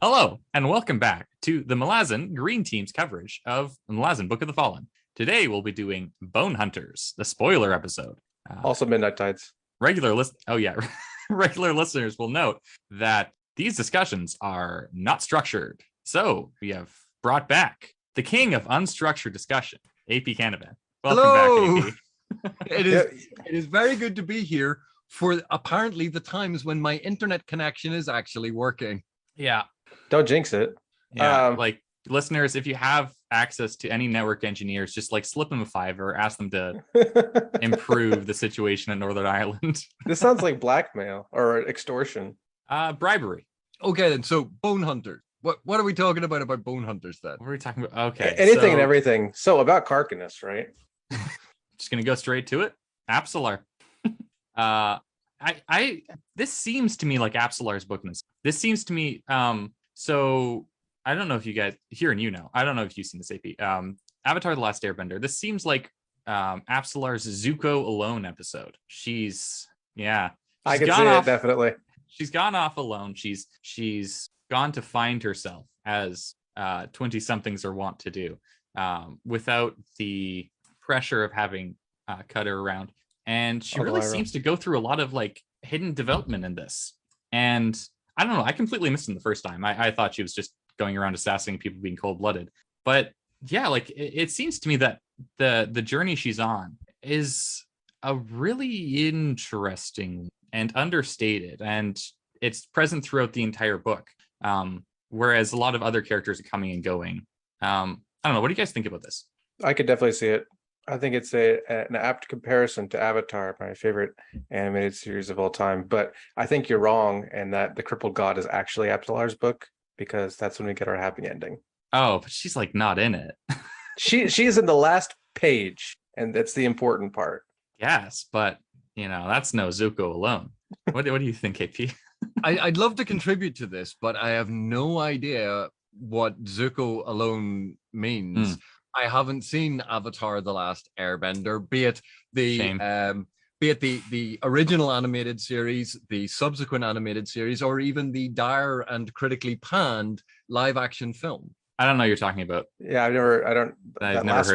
Hello, and welcome back to the Malazan Green Team's coverage of the Malazan Book of the Fallen. Today, we'll be doing Bonehunters, the spoiler episode. Also Midnight Tides. Regular listeners will note that these discussions are not structured. So we have brought back the king of unstructured discussion, AP Canavan. Welcome back, AP. It is very good to be here for apparently the times when my internet connection is actually working. Yeah. Don't jinx it. Yeah, listeners, if you have access to any network engineers, just slip them a $5 or ask them to improve the situation in Northern Ireland. This sounds like blackmail or extortion. Bribery. Okay, then. So Bonehunters. What are we talking about Bonehunters then? What are we talking about? Okay. Anything and everything. So about Carcanus, right? Just gonna go straight to it. Apsalar. This seems to me like Apsalar's book. This seems to me so I don't know if you guys here and I don't know if you've seen this, AP. Avatar: The Last Airbender. This seems like Apsalar's Zuko alone episode. I can see it, definitely. She's gone off alone. She's gone to find herself, as 20-somethings are wont to do, without the pressure of having cut her around. And she really seems to go through a lot of hidden development in this. And I don't know, I completely missed him the first time. I thought she was just going around assassinating people, being cold-blooded. But yeah, it seems to me that the journey she's on is a really interesting and understated, and it's present throughout the entire book. Whereas a lot of other characters are coming and going. I don't know, what do you guys think about this? I could definitely see it. I think it's an apt comparison to Avatar, my favorite animated series of all time. But I think you're wrong, and that The Crippled God is actually Apsalar's book, because that's when we get our happy ending. Oh, but she's not in it. She's in the last page, and that's the important part. Yes, but that's no Zuko alone. What do you think, AP? I'd love to contribute to this, but I have no idea what Zuko alone means. I haven't seen Avatar: The Last Airbender, be it the original animated series, the subsequent animated series, or even the dire and critically panned live action film. I don't know what you're talking about. Yeah, I've never heard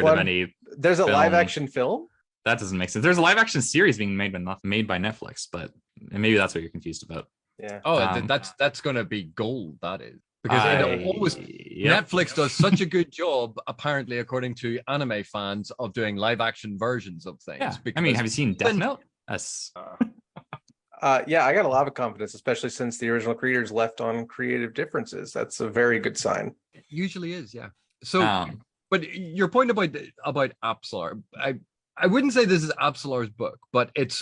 of any. There's a live action film? That doesn't make sense. There's a live action series being made by Netflix, but maybe that's what you're confused about. Yeah. Oh, that's going to be gold. That is. Because Netflix does such a good job, apparently, according to anime fans, of doing live action versions of things. Yeah. I mean, have you seen Death Note? Yes. Yeah, I got a lot of confidence, especially since the original creators left on creative differences. That's a very good sign. It usually is, yeah. So, but your point about Apsalar, I wouldn't say this is Apsalar's book, but it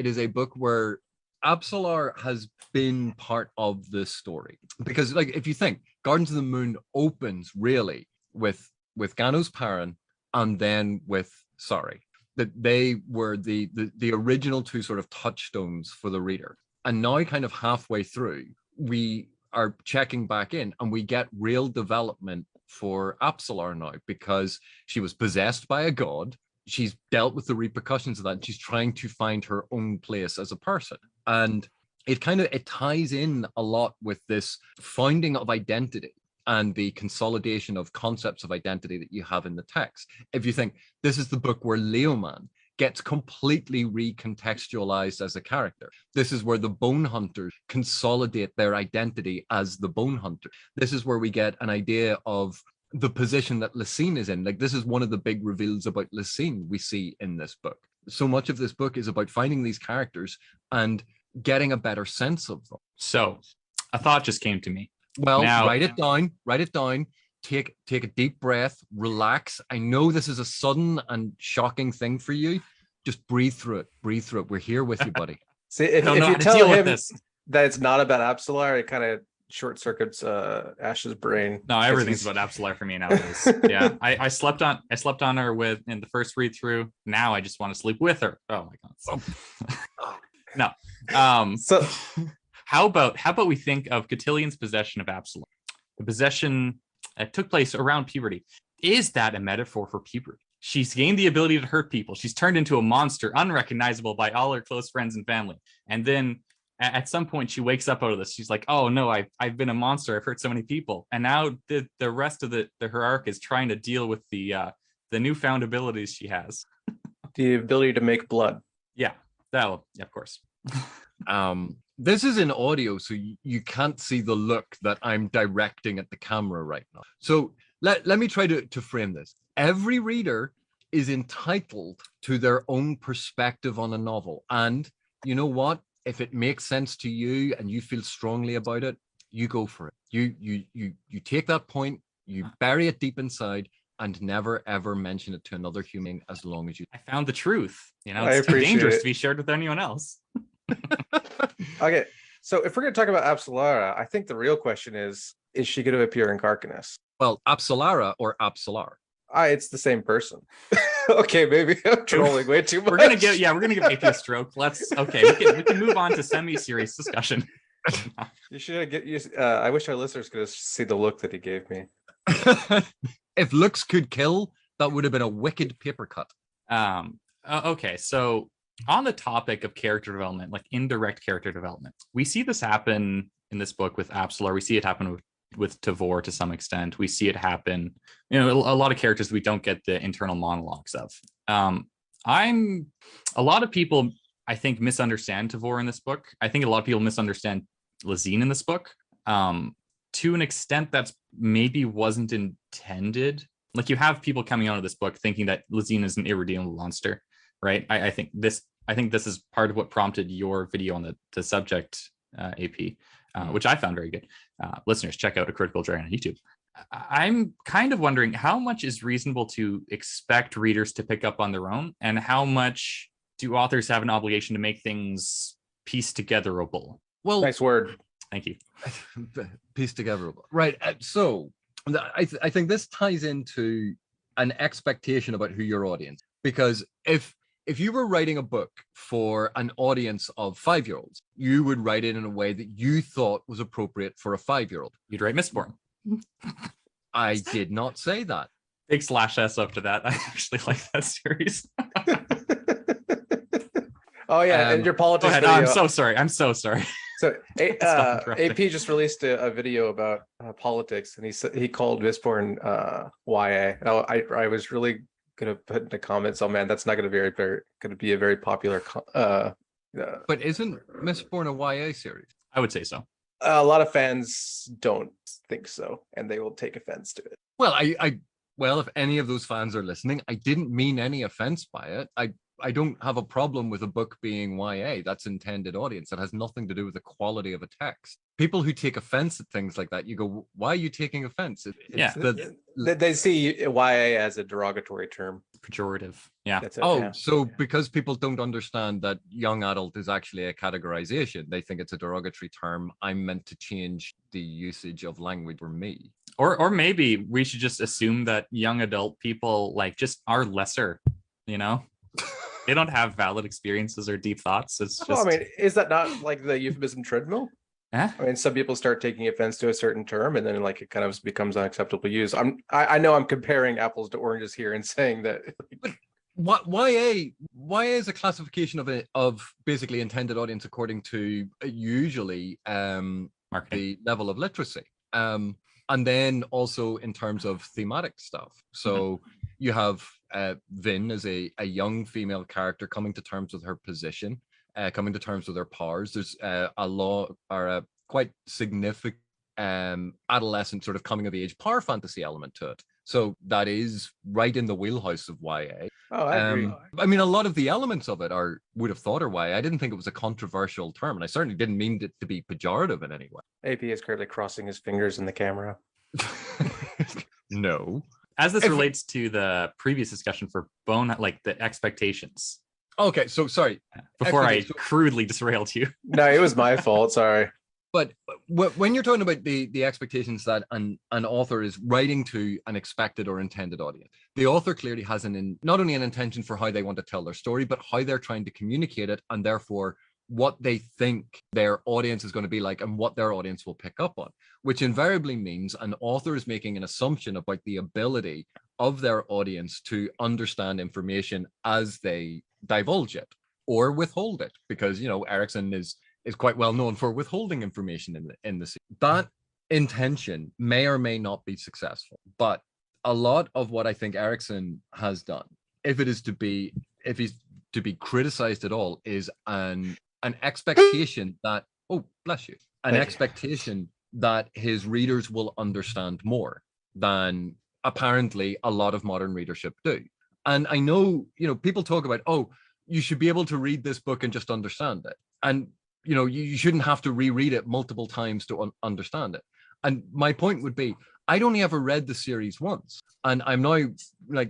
is a book where Apsalar has been part of this story, because if you think Gardens of the Moon opens really with Gano's Paran and then with Sari, that they were the original two sort of touchstones for the reader. And now kind of halfway through, we are checking back in and we get real development for Apsalar now, because she was possessed by a god. She's dealt with the repercussions of that, and she's trying to find her own place as a person. And it ties in a lot with this finding of identity and the consolidation of concepts of identity that you have in the text. If you think this is the book where Leoman gets completely recontextualized as a character, this is where the Bonehunters consolidate their identity as the Bonehunter. This is where we get an idea of the position that Lysine is in. This is one of the big reveals about Lysine we see in this book. So much of this book is about finding these characters and getting a better sense of them. So a thought just came to me. Well, write it down, take a deep breath, relax. I know this is a sudden and shocking thing for you. Just breathe through it. We're here with you, buddy. See, if you tell him that it's not about Apsalar, it kind of short circuits Ash's brain. No, everything's about Apsalar for me nowadays. Yeah, I slept on her in the first read through. Now I just want to sleep with her. Oh my god. No. So how about we think of Cotillian's possession of Apsalar? The possession that took place around puberty. Is that a metaphor for puberty? She's gained the ability to hurt people. She's turned into a monster, unrecognizable by all her close friends and family. And then at some point she wakes up out of this. She's like, oh no, I've been a monster. I've hurt so many people. And now the rest of her arc is trying to deal with the newfound abilities she has. The ability to make blood. Yeah, that'll, of course. This is in audio, so you can't see the look that I'm directing at the camera right now. So let me try to frame this. Every reader is entitled to their own perspective on a novel. And you know what? If it makes sense to you and you feel strongly about it, you go for it. You take that point, you bury it deep inside, and never ever mention it to another human as long as you. I found the truth. It's too dangerous to be shared with anyone else. Okay, so if we're going to talk about Apsalara, I think the real question is she going to appear in Carcanos? Well, Apsalara or Apsalar? It's the same person. Okay, maybe I'm trolling way too much. We're gonna give AP a stroke. We can move on to semi-serious discussion. You should I wish our listeners could see the look that he gave me. If looks could kill, that would have been a wicked paper cut. Okay, so on the topic of character development, like indirect character development, we see this happen in this book with Apsalar. We see it happen with Tavor to some extent. We see it happen, a lot of characters we don't get the internal monologues of. A lot of people, I think, misunderstand Tavor in this book. I think a lot of people misunderstand Lazine in this book. To an extent that's maybe wasn't intended. Like, you have people coming out of this book thinking that Lazine is an irredeemable monster, right? I think this is part of what prompted your video on the subject, AP, which I found very good. Listeners, check out A Critical Dragon on YouTube. I'm kind of wondering how much is reasonable to expect readers to pick up on their own, and how much do authors have an obligation to make things piece togetherable? Well, nice word. Thank you. Piece togetherable. Right. So I think this ties into an expectation about who your audience, because if you were writing a book for an audience of 5-year-olds, you would write it in a way that you thought was appropriate for a 5-year-old. You'd write Mistborn. I did not say that. Big slash S up to that. I actually like that series. Oh yeah, and your politics video. I'm so sorry. So AP just released a video about politics, and he called Mistborn YA. I was really gonna put in the comments, oh man, that's not gonna be a very popular but isn't Mistborn a YA series? I would say so. A lot of fans don't think so, and they will take offense to it. Well, well, if any of those fans are listening, I didn't mean any offense by it. I don't have a problem with a book being YA. That's intended audience. That has nothing to do with the quality of a text. People who take offense at things like that, you go, why are you taking offense? They see YA as a derogatory term. Pejorative. Yeah. So because people don't understand that young adult is actually a categorization, they think it's a derogatory term. I'm meant to change the usage of language for me. Or maybe we should just assume that young adult people just are lesser, They don't have valid experiences or deep thoughts. It's just. Well, I mean, is that not like the euphemism treadmill? Eh? I mean, some people start taking offense to a certain term, and then it kind of becomes unacceptable use. I know I'm comparing apples to oranges here and saying that. But YA is a classification of basically intended audience according to usually the level of literacy, and then also in terms of thematic stuff. So you have Vin as a young female character coming to terms with her position, coming to terms with her powers. There's a quite significant adolescent sort of coming of age power fantasy element to it. So that is right in the wheelhouse of YA. Oh, I agree. I mean, a lot of the elements of it would have thought are YA. I didn't think it was a controversial term, and I certainly didn't mean it to be pejorative in any way. AP is currently crossing his fingers in the camera. No. As this relates to the previous discussion for the expectations. Okay, so sorry. Before I crudely derailed you. No, it was my fault. Sorry. But when you're talking about the expectations that an author is writing to an expected or intended audience, the author clearly has not only an intention for how they want to tell their story, but how they're trying to communicate it, and therefore what they think their audience is going to be like and what their audience will pick up on, which invariably means an author is making an assumption about the ability of their audience to understand information as they divulge it or withhold it, because Erickson is is quite well known for withholding information in the series. That intention may or may not be successful, but a lot of what I think Erikson has done, if he's to be criticized at all, is an expectation that, oh, bless you, an expectation that his readers will understand more than apparently a lot of modern readership do. And I know, people talk about, oh, you should be able to read this book and just understand it. And, you shouldn't have to reread it multiple times to understand it. And my point would be, I'd only ever read the series once. And I'm now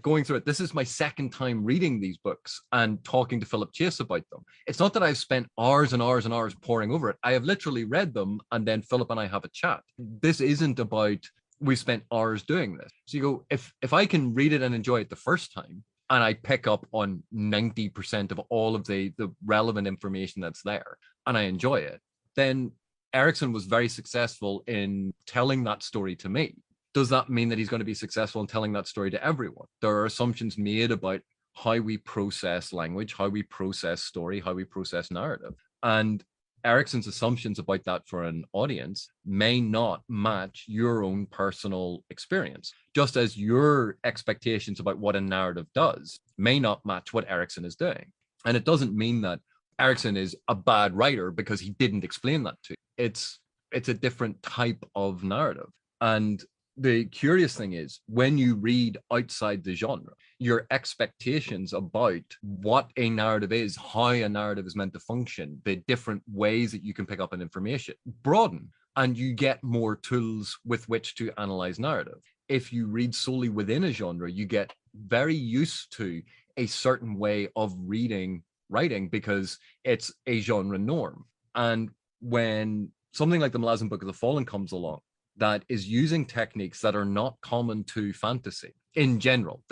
going through it. This is my second time reading these books and talking to Philip Chase about them. It's not that I've spent hours and hours and hours poring over it. I have literally read them and then Philip and I have a chat. This isn't about we've spent hours doing this. So you go, if I can read it and enjoy it the first time, and I pick up on 90% of all of the relevant information that's there, and I enjoy it, then Erikson was very successful in telling that story to me. Does that mean that he's going to be successful in telling that story to everyone? There are assumptions made about how we process language, how we process story, how we process narrative. And Erikson's assumptions about that for an audience may not match your own personal experience, just as your expectations about what a narrative does may not match what Erikson is doing. And it doesn't mean that Erikson is a bad writer because he didn't explain that to you. It's a different type of narrative. And the curious thing is, when you read outside the genre, your expectations about what a narrative is, how a narrative is meant to function, the different ways that you can pick up an information broaden, and you get more tools with which to analyze narrative. If you read solely within a genre, you get very used to a certain way of reading writing because it's a genre norm. And when something like the Malazan Book of the Fallen comes along, that is using techniques that are not common to fantasy in general,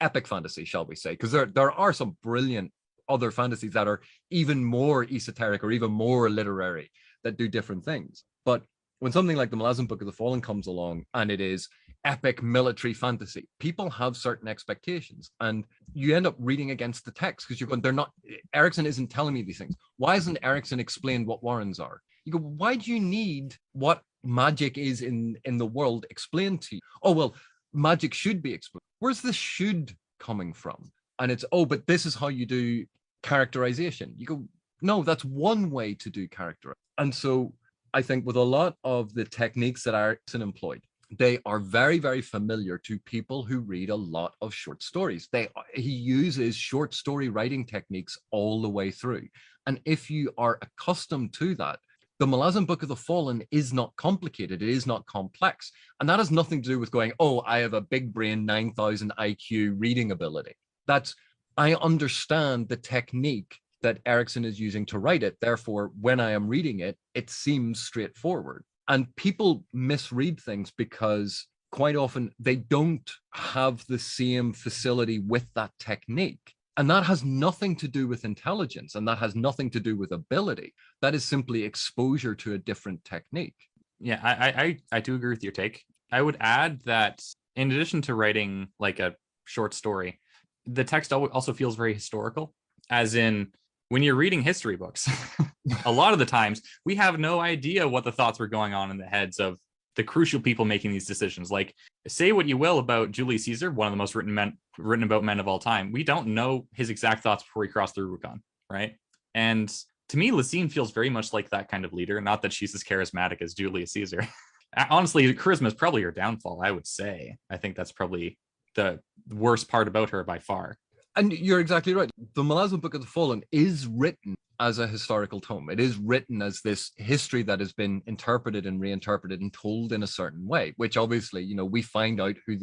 epic fantasy, shall we say, because there are some brilliant other fantasies that are even more esoteric or even more literary that do different things. But when something like the Malazan Book of the Fallen comes along and it is epic military fantasy, people have certain expectations and you end up reading against the text because you're going, Erikson isn't telling me these things. Why hasn't Erikson explained what warrens are? You go, why do you need what magic is in the world explained to you? Oh, well, magic should be explained. Where's the should coming from? And it's, oh, but this is how you do characterization. You go, no, that's one way to do character. And so I think with a lot of the techniques that Erikson employed, they are very, very familiar to people who read a lot of short stories. He uses short story writing techniques all the way through. And if you are accustomed to that, the Malazan Book of the Fallen is not complicated. It is not complex. And that has nothing to do with going, oh, I have a big brain, 9,000 IQ reading ability. I understand the technique that Erikson is using to write it. Therefore, when I am reading it, it seems straightforward. And people misread things because quite often they don't have the same facility with that technique. And that has nothing to do with intelligence, and that has nothing to do with ability. That is simply exposure to a different technique. Yeah, I do agree with your take. I would add that in addition to writing like a short story, the text also feels very historical, as in when you're reading history books, a lot of the times we have no idea what the thoughts were going on in the heads of the crucial people making these decisions. Like, say what you will about Julius Caesar, one of the most written about men of all time. We don't know his exact thoughts before he crossed the Rubicon, right? And to me, Lysine feels very much like that kind of leader. Not that she's as charismatic as Julius Caesar. Honestly, charisma is probably her downfall, I would say. I think that's probably the worst part about her by far. And you're exactly right. The Malazan Book of the Fallen is written as a historical tome. It is written as this history that has been interpreted and reinterpreted and told in a certain way, which obviously, we find out who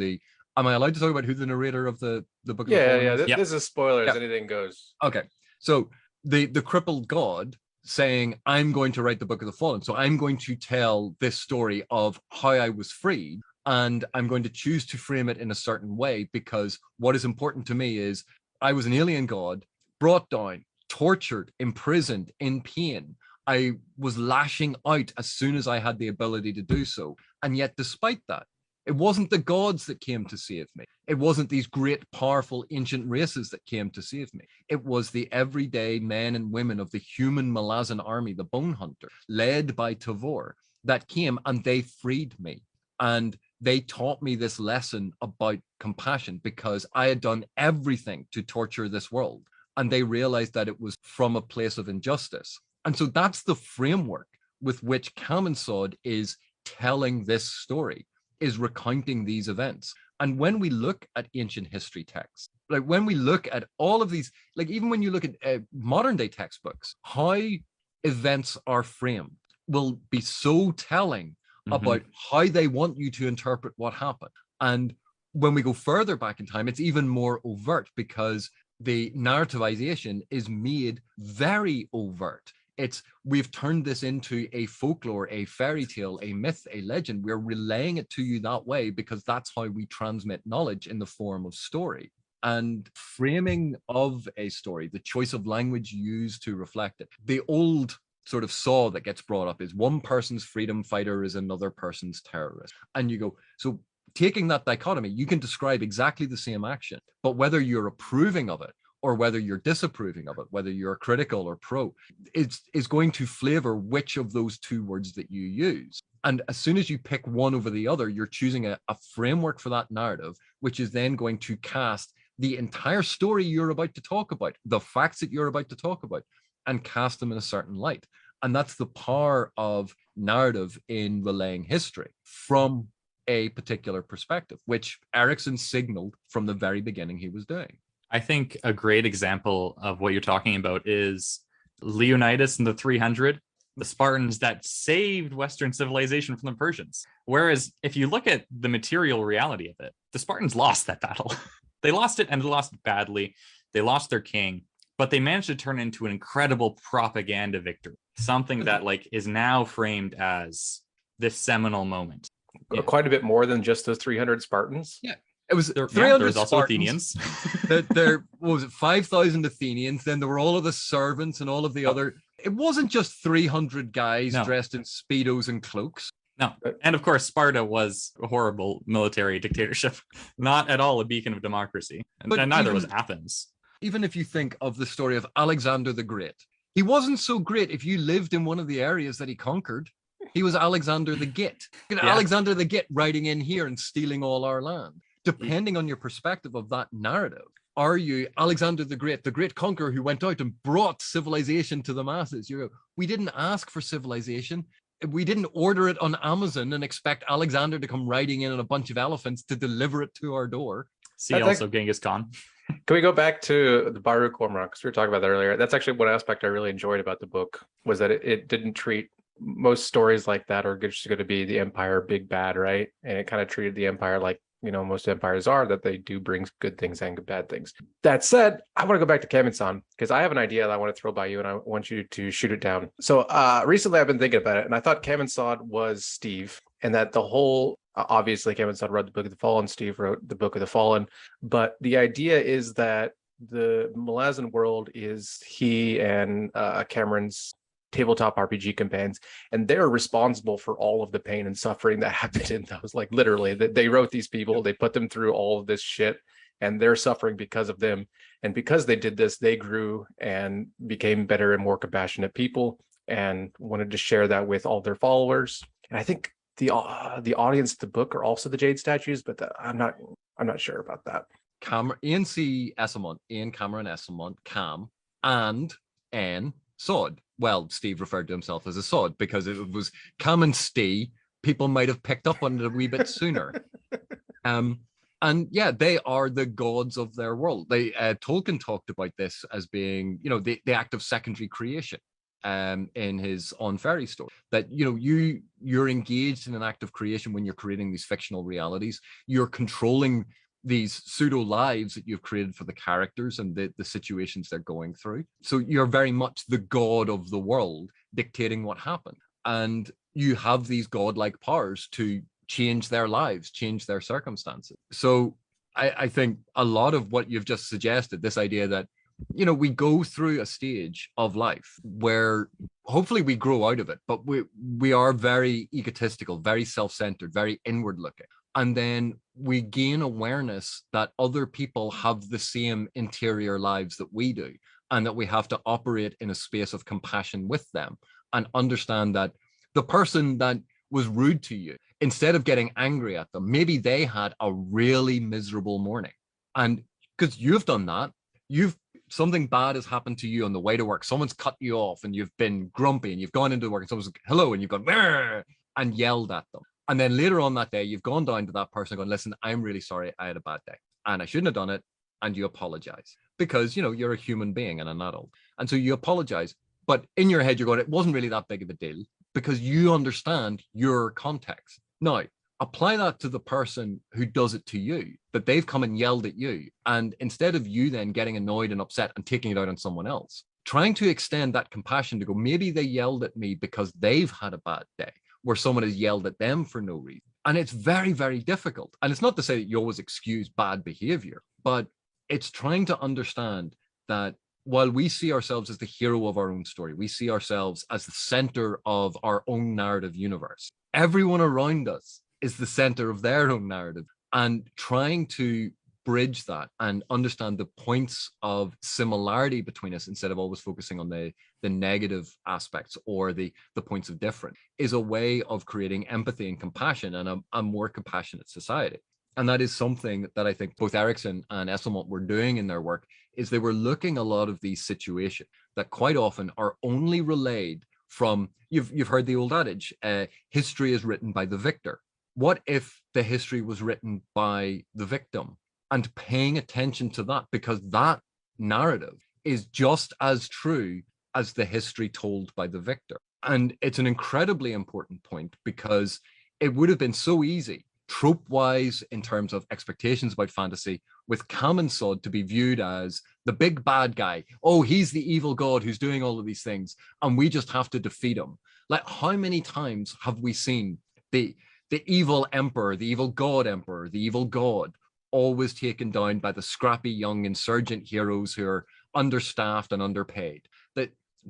am I allowed to talk about who the narrator of the Book of the Fallen is? Yeah. This is spoilers. Yeah. Anything goes. Okay. So the crippled god saying, I'm going to write the Book of the Fallen. So I'm going to tell this story of how I was freed. And I'm going to choose to frame it in a certain way because what is important to me is I was an alien god, brought down, tortured, imprisoned, in pain. I was lashing out as soon as I had the ability to do so. And yet, despite that, It wasn't the gods that came to save me. It wasn't these great, powerful, ancient races that came to save me. It was the everyday men and women of the human Malazan army, the Bonehunters, led by Tavor, that came and they freed me. And they taught me this lesson about compassion because I had done everything to torture this world. And they realized that it was from a place of injustice. And so that's the framework with which Kamensod is telling this story, is recounting these events. And when we look at ancient history texts, like when we look at all of these, like even when you look at modern day textbooks, how events are framed will be so telling about how they want you to interpret what happened. And when we go further back in time, it's even more overt because the narrativization is made very overt. We've turned this into a folklore, a fairy tale, a myth, a legend. We're relaying it to you that way because that's how we transmit knowledge in the form of story. And framing of a story, the choice of language used to reflect it. The old sort of saw that gets brought up is one person's freedom fighter is another person's terrorist. And you go, so taking that dichotomy, you can describe exactly the same action, but whether you're approving of it or whether you're disapproving of it, whether you're critical or pro, is going to flavor which of those two words that you use. And as soon as you pick one over the other, you're choosing a framework for that narrative, which is then going to cast the entire story you're about to talk about, the facts that you're about to talk about, and cast them in a certain light. And that's the power of narrative in relaying history from a particular perspective, which Erickson signaled from the very beginning he was doing. I think a great example of what you're talking about is Leonidas and the 300, the Spartans that saved Western civilization from the Persians. Whereas if you look at the material reality of it, the Spartans lost that battle. They lost it, and they lost badly. They lost their king, but they managed to turn into an incredible propaganda victory, something that like is now framed as this seminal moment. Yeah. Quite a bit more than just those 300 Spartans. Yeah. It was 300 there was also Spartans. Athenians. There what was it, 5,000 Athenians. Then there were all of the servants and all of the other. It wasn't just 300 guys dressed in Speedos and cloaks. No. And of course, Sparta was a horrible military dictatorship, not at all a beacon of democracy. And neither was Athens. Even if you think of the story of Alexander the Great, he wasn't so great if you lived in one of the areas that he conquered. He was Alexander the Git. Alexander the Git riding in here and stealing all our land. Depending on your perspective of that narrative, are you Alexander the great conqueror who went out and brought civilization to the masses? You go, we didn't ask for civilization. We didn't order it on Amazon and expect Alexander to come riding in on a bunch of elephants to deliver it to our door. See also Genghis Khan. Can we go back to the Baruch Cormac? Because we were talking about that earlier. That's actually one aspect I really enjoyed about the book, was that it didn't treat most stories like that are just going to be the empire big bad, right? And it kind of treated the empire like, most empires are, that they do bring good things and bad things. That said, I want to go back to Kamensan because I have an idea that I want to throw by you and I want you to shoot it down. So recently I've been thinking about it and I thought Kamensan was Steve, and that the whole, obviously Kamensan wrote the Book of the Fallen, Steve wrote the Book of the Fallen, but the idea is that the Malazan world is he and Cameron's tabletop RPG companions, and they're responsible for all of the pain and suffering that happened in those. Like literally, that they wrote these people, they put them through all of this shit, and they're suffering because of them. And because they did this, they grew and became better and more compassionate people, and wanted to share that with all their followers. And I think the audience of the book are also the Jade statues, but I'm not sure about that. Ian Cameron Esselmont, Cam, and N. Sod. Well, Steve referred to himself as a Sod because it was Cam and Stee. People might have picked up on it a wee bit sooner. And yeah, they are the gods of their world. Tolkien talked about this as being, the act of secondary creation in his On Fairy story. That, you're engaged in an act of creation when you're creating these fictional realities. You're controlling these pseudo lives that you've created for the characters and the situations they're going through. So you're very much the god of the world dictating what happened. And you have these godlike powers to change their lives, change their circumstances. So I think a lot of what you've just suggested, this idea that, we go through a stage of life where hopefully we grow out of it, but we are very egotistical, very self-centered, very inward looking. And then we gain awareness that other people have the same interior lives that we do, and that we have to operate in a space of compassion with them and understand that the person that was rude to you, instead of getting angry at them, maybe they had a really miserable morning. And because you've done that, something bad has happened to you on the way to work. Someone's cut you off and you've been grumpy and you've gone into work and someone's like, hello, and you've gone, "Rrr," and yelled at them. And then later on that day, you've gone down to that person going, listen, I'm really sorry. I had a bad day and I shouldn't have done it. And you apologize because, you're a human being and an adult. And so you apologize. But in your head, you're going, it wasn't really that big of a deal because you understand your context. Now, apply that to the person who does it to you, that they've come and yelled at you. And instead of you then getting annoyed and upset and taking it out on someone else, trying to extend that compassion to go, maybe they yelled at me because they've had a bad day where someone has yelled at them for no reason. And it's very, very difficult. And it's not to say that you always excuse bad behavior, but it's trying to understand that while we see ourselves as the hero of our own story, we see ourselves as the center of our own narrative universe. Everyone around us is the center of their own narrative, and trying to bridge that and understand the points of similarity between us instead of always focusing on the negative aspects or the points of difference is a way of creating empathy and compassion and a more compassionate society. And that is something that I think both Erickson and Esselmont were doing in their work, is they were looking a lot of these situations that quite often are only relayed from, you've heard the old adage, history is written by the victor. What if the history was written by the victim? And paying attention to that, because that narrative is just as true as the history told by the victor. And it's an incredibly important point because it would have been so easy, trope-wise, in terms of expectations about fantasy, with Kaminsod to be viewed as the big bad guy. Oh, he's the evil god who's doing all of these things, and we just have to defeat him. Like, how many times have we seen the evil emperor, the evil god emperor, the evil god, always taken down by the scrappy young insurgent heroes who are understaffed and underpaid?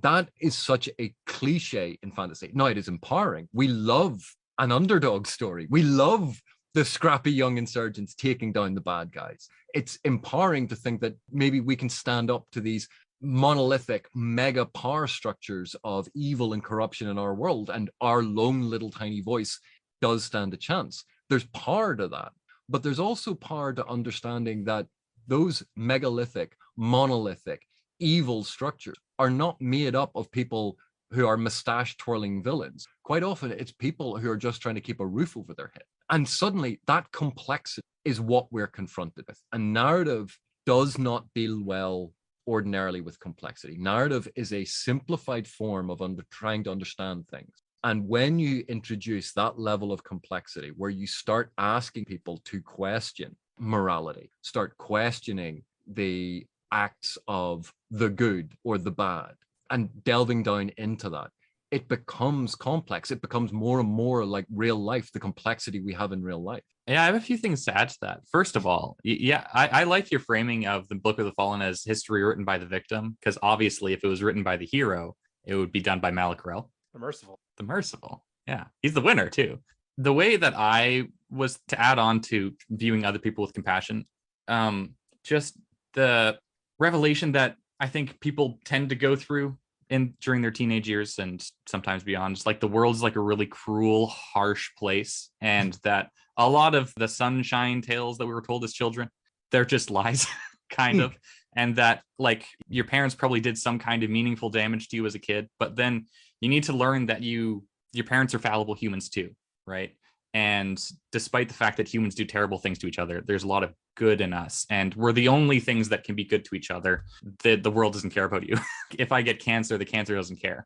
That is such a cliche in fantasy. Now, it is empowering. We love an underdog story. We love the scrappy young insurgents taking down the bad guys. It's empowering to think that maybe we can stand up to these monolithic mega power structures of evil and corruption in our world, and our lone little tiny voice does stand a chance. There's power to that. But there's also power to understanding that those megalithic, monolithic, evil structures are not made up of people who are mustache twirling villains. Quite often, it's people who are just trying to keep a roof over their head. And suddenly, that complexity is what we're confronted with. And narrative does not deal well ordinarily with complexity. Narrative is a simplified form of trying to understand things. And when you introduce that level of complexity, where you start asking people to question morality, start questioning the acts of the good or the bad, and delving down into that, it becomes complex. It becomes more and more like real life, the complexity we have in real life. Yeah, I have a few things to add to that. First of all, yeah, I like your framing of the Book of the Fallen as history written by the victim, because obviously if it was written by the hero, it would be done by Malacrel. The Merciful. Yeah, he's the winner too. The way that I was to add on to viewing other people with compassion, just the revelation that I think people tend to go through during their teenage years and sometimes beyond. Just like the world's like a really cruel, harsh place, and that a lot of the sunshine tales that we were told as children, they're just lies, kind of. And that like your parents probably did some kind of meaningful damage to you as a kid, but then you need to learn that your parents are fallible humans too, right? And despite the fact that humans do terrible things to each other, there's a lot of good in us, and we're the only things that can be good to each other. The world doesn't care about you. If I get cancer, the cancer doesn't care.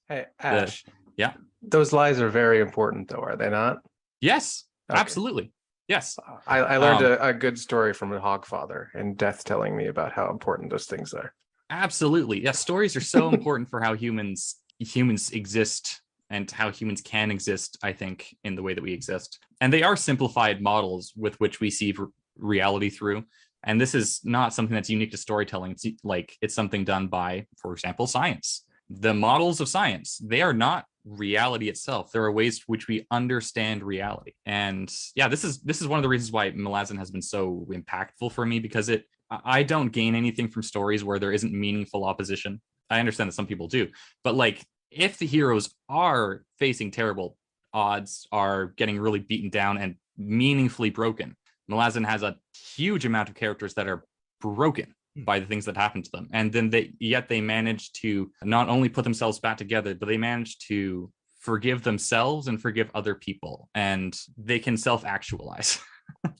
Hey, Ash. Yeah. Those lies are very important, though, are they not? Yes, okay. Absolutely. Yes. I learned a good story from a Hogfather and Death telling me about how important those things are. Absolutely. Yeah, stories are so important for how humans exist and how humans can exist, I think, in the way that we exist. And they are simplified models with which we see reality through. And this is not something that's unique to storytelling. It's something done by, for example, science. the models of science, they are not reality itself. There are ways which we understand reality. And yeah, this is one of the reasons why Malazan has been so impactful for me, because I don't gain anything from stories where there isn't meaningful opposition. I understand that some people do, but like, if the heroes are facing terrible odds, are getting really beaten down and meaningfully broken, Malazan has a huge amount of characters that are broken by the things that happen to them, and then they manage to not only put themselves back together, but they manage to forgive themselves and forgive other people, and they can self-actualize.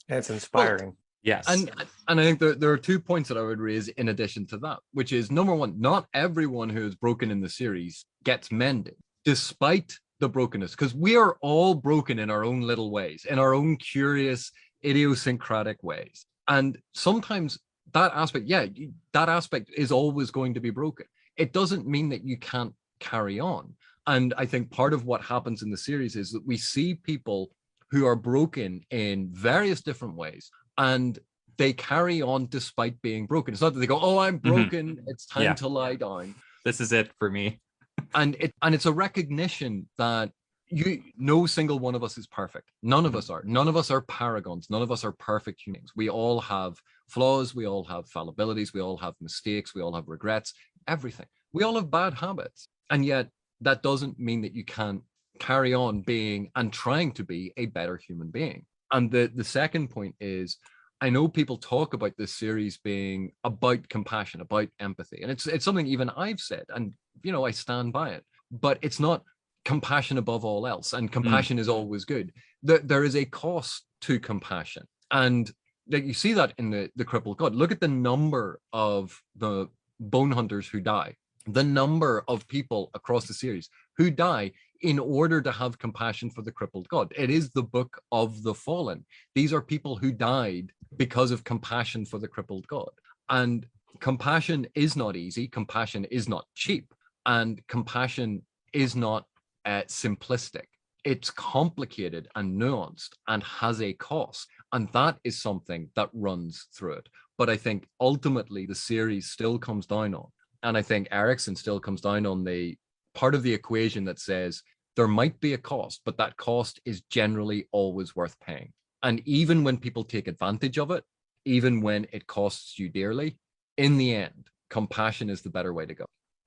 It's inspiring. Well, yes. And I think there are 2 points that I would raise in addition to that, which is, number one, not everyone who is broken in the series gets mended, despite the brokenness, because we are all broken in our own little ways, in our own curious, idiosyncratic ways. And sometimes that aspect is always going to be broken. It doesn't mean that you can't carry on. And I think part of what happens in the series is that we see people who are broken in various different ways, and they carry on despite being broken. It's not that they go, "Oh, I'm broken. It's time to lie down. This is it for me." And it's a recognition that no single one of us is perfect. None of us are. None of us are paragons. None of us are perfect humans. We all have flaws. We all have fallibilities. We all have mistakes. We all have regrets. Everything. We all have bad habits. And yet that doesn't mean that you can't carry on being and trying to be a better human being. And the second point is, I know people talk about this series being about compassion, about empathy. And it's something even I've said, and I stand by it. But it's not compassion above all else, and compassion is always good. There is a cost to compassion, and you see that in the crippled god. Look at the number of the Bonehunters who die, the number of people across the series who die in order to have compassion for the crippled god. It is the book of the fallen. These are people who died because of compassion for the crippled god. And compassion is not easy. Compassion is not cheap, and compassion is not simplistic. It's complicated and nuanced and has a cost, and that is something that runs through it. But I think ultimately the series still comes down on, and I think Erikson still comes down on the part of the equation that says there might be a cost, but that cost is generally always worth paying. And even when people take advantage of it, even when it costs you dearly, in the end, compassion is the better way to go.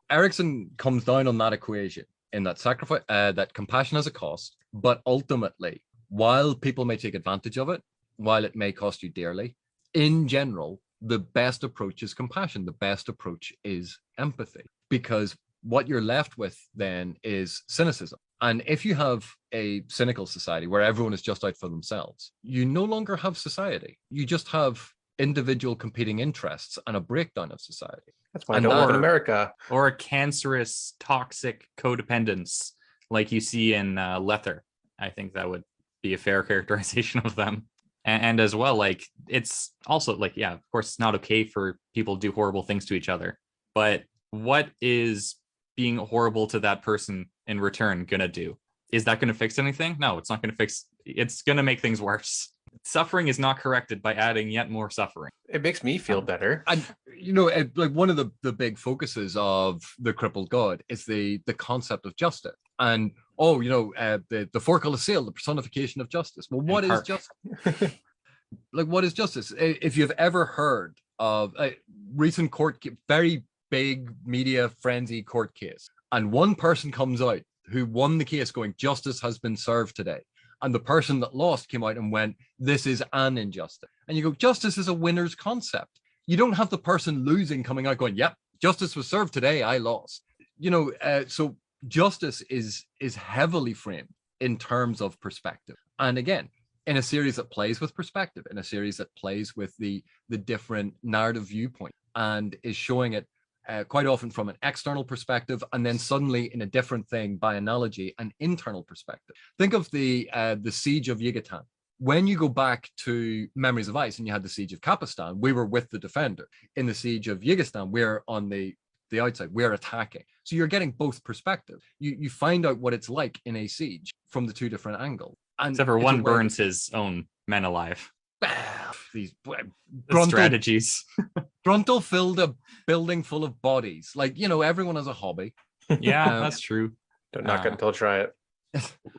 Erikson comes down on that equation, in that sacrifice, that compassion has a cost, but ultimately, while people may take advantage of it, while it may cost you dearly, in general, the best approach is compassion. The best approach is empathy, because what you're left with then is cynicism. And if you have a cynical society where everyone is just out for themselves, you no longer have society. You just have individual competing interests and a breakdown of society. That's why I don't live in America. Or a cancerous, toxic codependence like you see in Lether. I think that would be a fair characterization of them. And as well, like, it's also like, yeah, of course, it's not okay for people to do horrible things to each other. But what is being horrible to that person in return gonna do? Is that gonna fix anything? No, it's not gonna fix. It's gonna make things worse. Suffering is not corrected by adding yet more suffering. It makes me feel better. And like one of the big focuses of the crippled god is the concept of justice. And the Forkle of Sail, the personification of justice. Well, what is justice? Like, what is justice? If you've ever heard of a recent very big media frenzy court case, and one person comes out who won the case going, justice has been served today, and the person that lost came out and went, this is an injustice. And you go, justice is a winner's concept. You don't have the person losing coming out going, yep, justice was served today, I lost. So justice is heavily framed in terms of perspective. And again, in a series that plays with perspective, in a series that plays with the different narrative viewpoint, and is showing it quite often from an external perspective, and then suddenly in a different thing, by analogy, an internal perspective. Think of the siege of Yucatan. When you go back to Memories of Ice and you had the siege of Capistan, we were with the defender. In the siege of Yucatan, we're on the outside, we're attacking. So you're getting both perspectives. You find out what it's like in a siege from the two different angles. And except for one burns his own men alive. These strategies. Gruntle filled a building full of bodies. Like, everyone has a hobby. Yeah, that's true. Don't knock it until try it.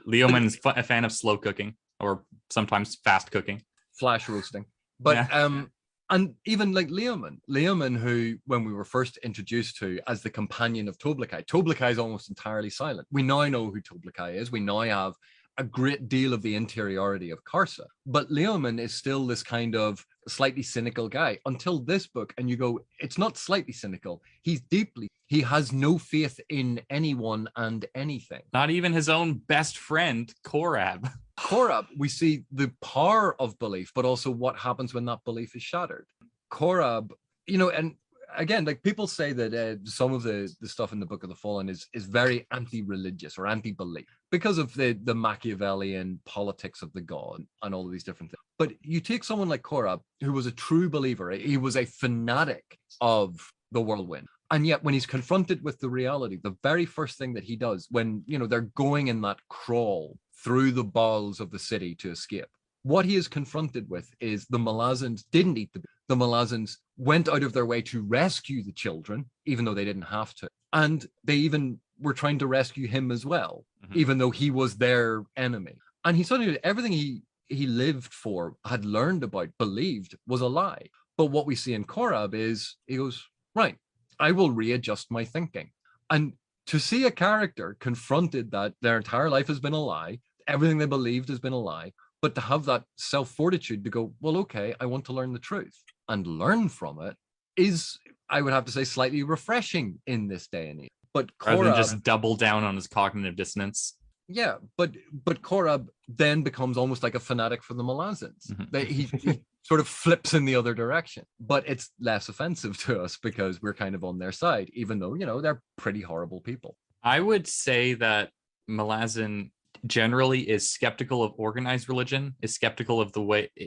Leoman's a fan of slow cooking, or sometimes fast cooking. Flash roasting. But Yeah. and even like Leoman, who when we were first introduced to as the companion of Toblakai is almost entirely silent. We now know who Toblakai is. We now have a great deal of the interiority of Karsa. But Leoman is still this kind of slightly cynical guy until this book, and you go, it's not slightly cynical. He has no faith in anyone and anything. Not even his own best friend, Korab. Korab, we see the power of belief, but also what happens when that belief is shattered. Korab, and again, like people say that some of the stuff in the Book of the Fallen is very anti-religious or anti-belief because of the Machiavellian politics of the god and all of these different things. But you take someone like Korab, who was a true believer, he was a fanatic of the whirlwind. And yet when he's confronted with the reality, the very first thing that he does when, they're going in that crawl through the bowels of the city to escape, what he is confronted with is the Malazans didn't eat the Malazans went out of their way to rescue the children, even though they didn't have to. And they even were trying to rescue him as well, even though he was their enemy. And he suddenly, everything he lived for, had learned about, believed was a lie. But what we see in Korab is he goes, right, I will readjust my thinking. And to see a character confronted that their entire life has been a lie, everything they believed has been a lie, but to have that self-fortitude to go, well, okay, I want to learn the truth and learn from it is, I would have to say, slightly refreshing in this day and age. But Korab, rather than just double down on his cognitive dissonance. Yeah, but Korab then becomes almost like a fanatic for the Malazans. He sort of flips in the other direction, but it's less offensive to us because we're kind of on their side, even though, they're pretty horrible people. I would say that Malazan generally is skeptical of organized religion, is skeptical of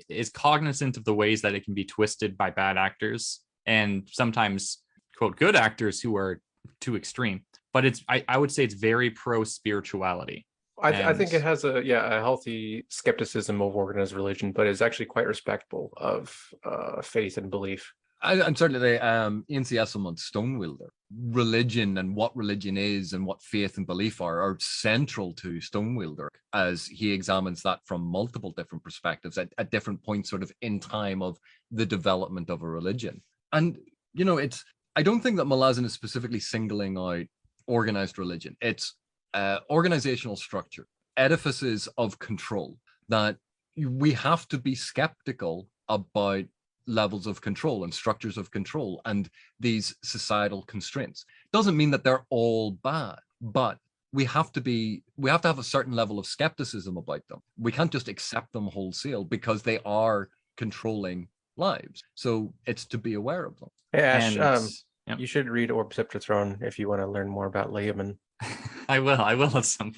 is cognizant of the ways that it can be twisted by bad actors and sometimes, quote, good actors who are too extreme. But I would say it's very pro spirituality. I think it has a healthy skepticism of organized religion, but it's actually quite respectful of faith and belief. And certainly Ian C. Esselman's Stonewielder, religion and what religion is and what faith and belief are central to Stonewielder as he examines that from multiple different perspectives at different points sort of in time of the development of a religion. And, I don't think that Malazan is specifically singling out organized religion. It's organizational structure, edifices of control that we have to be skeptical about levels of control and structures of control and these societal constraints. Doesn't mean that they're all bad, but we have to have a certain level of skepticism about them. We can't just accept them wholesale because they are controlling lives. So it's to be aware of them. Hey, Ash, you should read Orb Scepter Throne if you want to learn more about Leoman. I will at some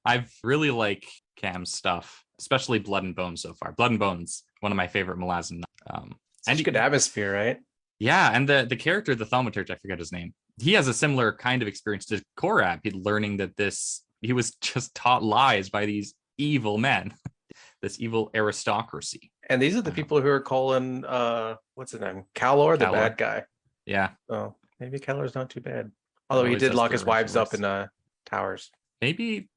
I really like Cam's stuff, especially Blood and Bones so far. Blood and Bones, one of my favorite Malazan. And good atmosphere, right? Yeah, and the character, the thaumaturge, I forget his name. He has a similar kind of experience to Korab. He's learning that he was just taught lies by these evil men, this evil aristocracy. And these are the people who are calling what's his name? Kalor, the bad guy. Yeah. Oh, maybe Kalor's not too bad. Although he did lock his wives up in towers. Maybe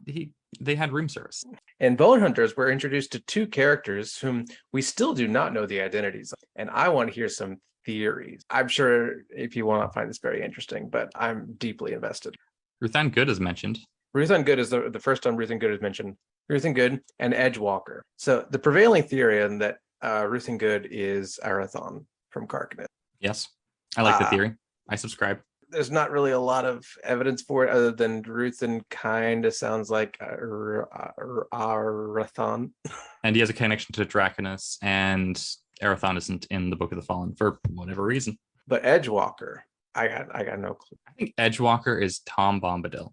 they had room service. In Bonehunters, we're introduced to two characters whom we still do not know the identities of. And I want to hear some theories. I'm sure if you will not find this very interesting, but I'm deeply invested. Ruthann Good is mentioned. Ruthann Good is the first time Ruthann Good is mentioned. Ruthann Good and Edgewalker. So the prevailing theory is that Ruthann Good is Arathon from Karkanet. Yes, I like the theory. I subscribe. There's not really a lot of evidence for it other than Ruthann kind of sounds like Arathon. And he has a connection to Draconus, and Arathon isn't in the Book of the Fallen for whatever reason. But Edgewalker, I got no clue. I think Edgewalker is Tom Bombadil.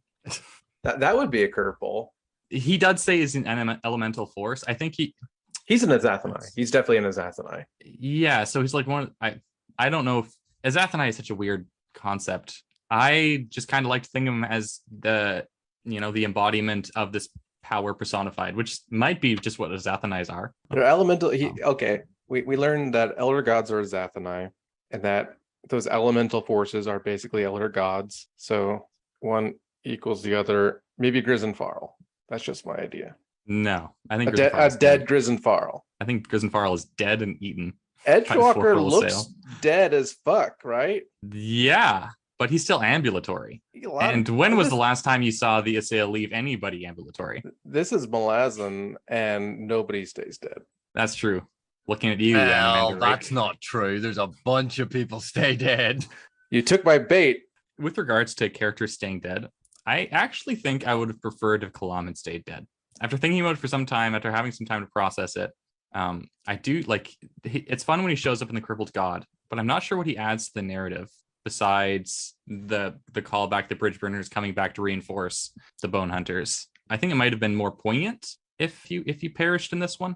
That would be a curveball. He does say he's an elemental force. I think he's an Azathanai. He's definitely an Azathanai. Yeah, so he's like I don't know if Azathanai is such a weird concept. I just kind of like to think of him as the embodiment of this power personified, which might be just what Azathanais are. They're elemental. We learned that elder gods are Azathanai, and that those elemental forces are basically elder gods. So one equals the other. Maybe Grisenfarl. That's just my idea. No, I think A dead Grisenfarl. I think Grisenfarl is dead and eaten. Edgewalker looks dead as fuck, right? Yeah, but he's still ambulatory. And when was the last time you saw the Assail leave anybody ambulatory? This is Malazan, and nobody stays dead. That's true. Looking at you, well, that's not true. There's a bunch of people stay dead. You took my bait. With regards to characters staying dead, I actually think I would have preferred if Kalam had stayed dead. After thinking about it for some time, after having some time to process it, I do like. It's fun when he shows up in the Crippled God, but I'm not sure what he adds to the narrative besides the callback, the bridge burners coming back to reinforce the Bonehunters. I think it might have been more poignant if you perished in this one.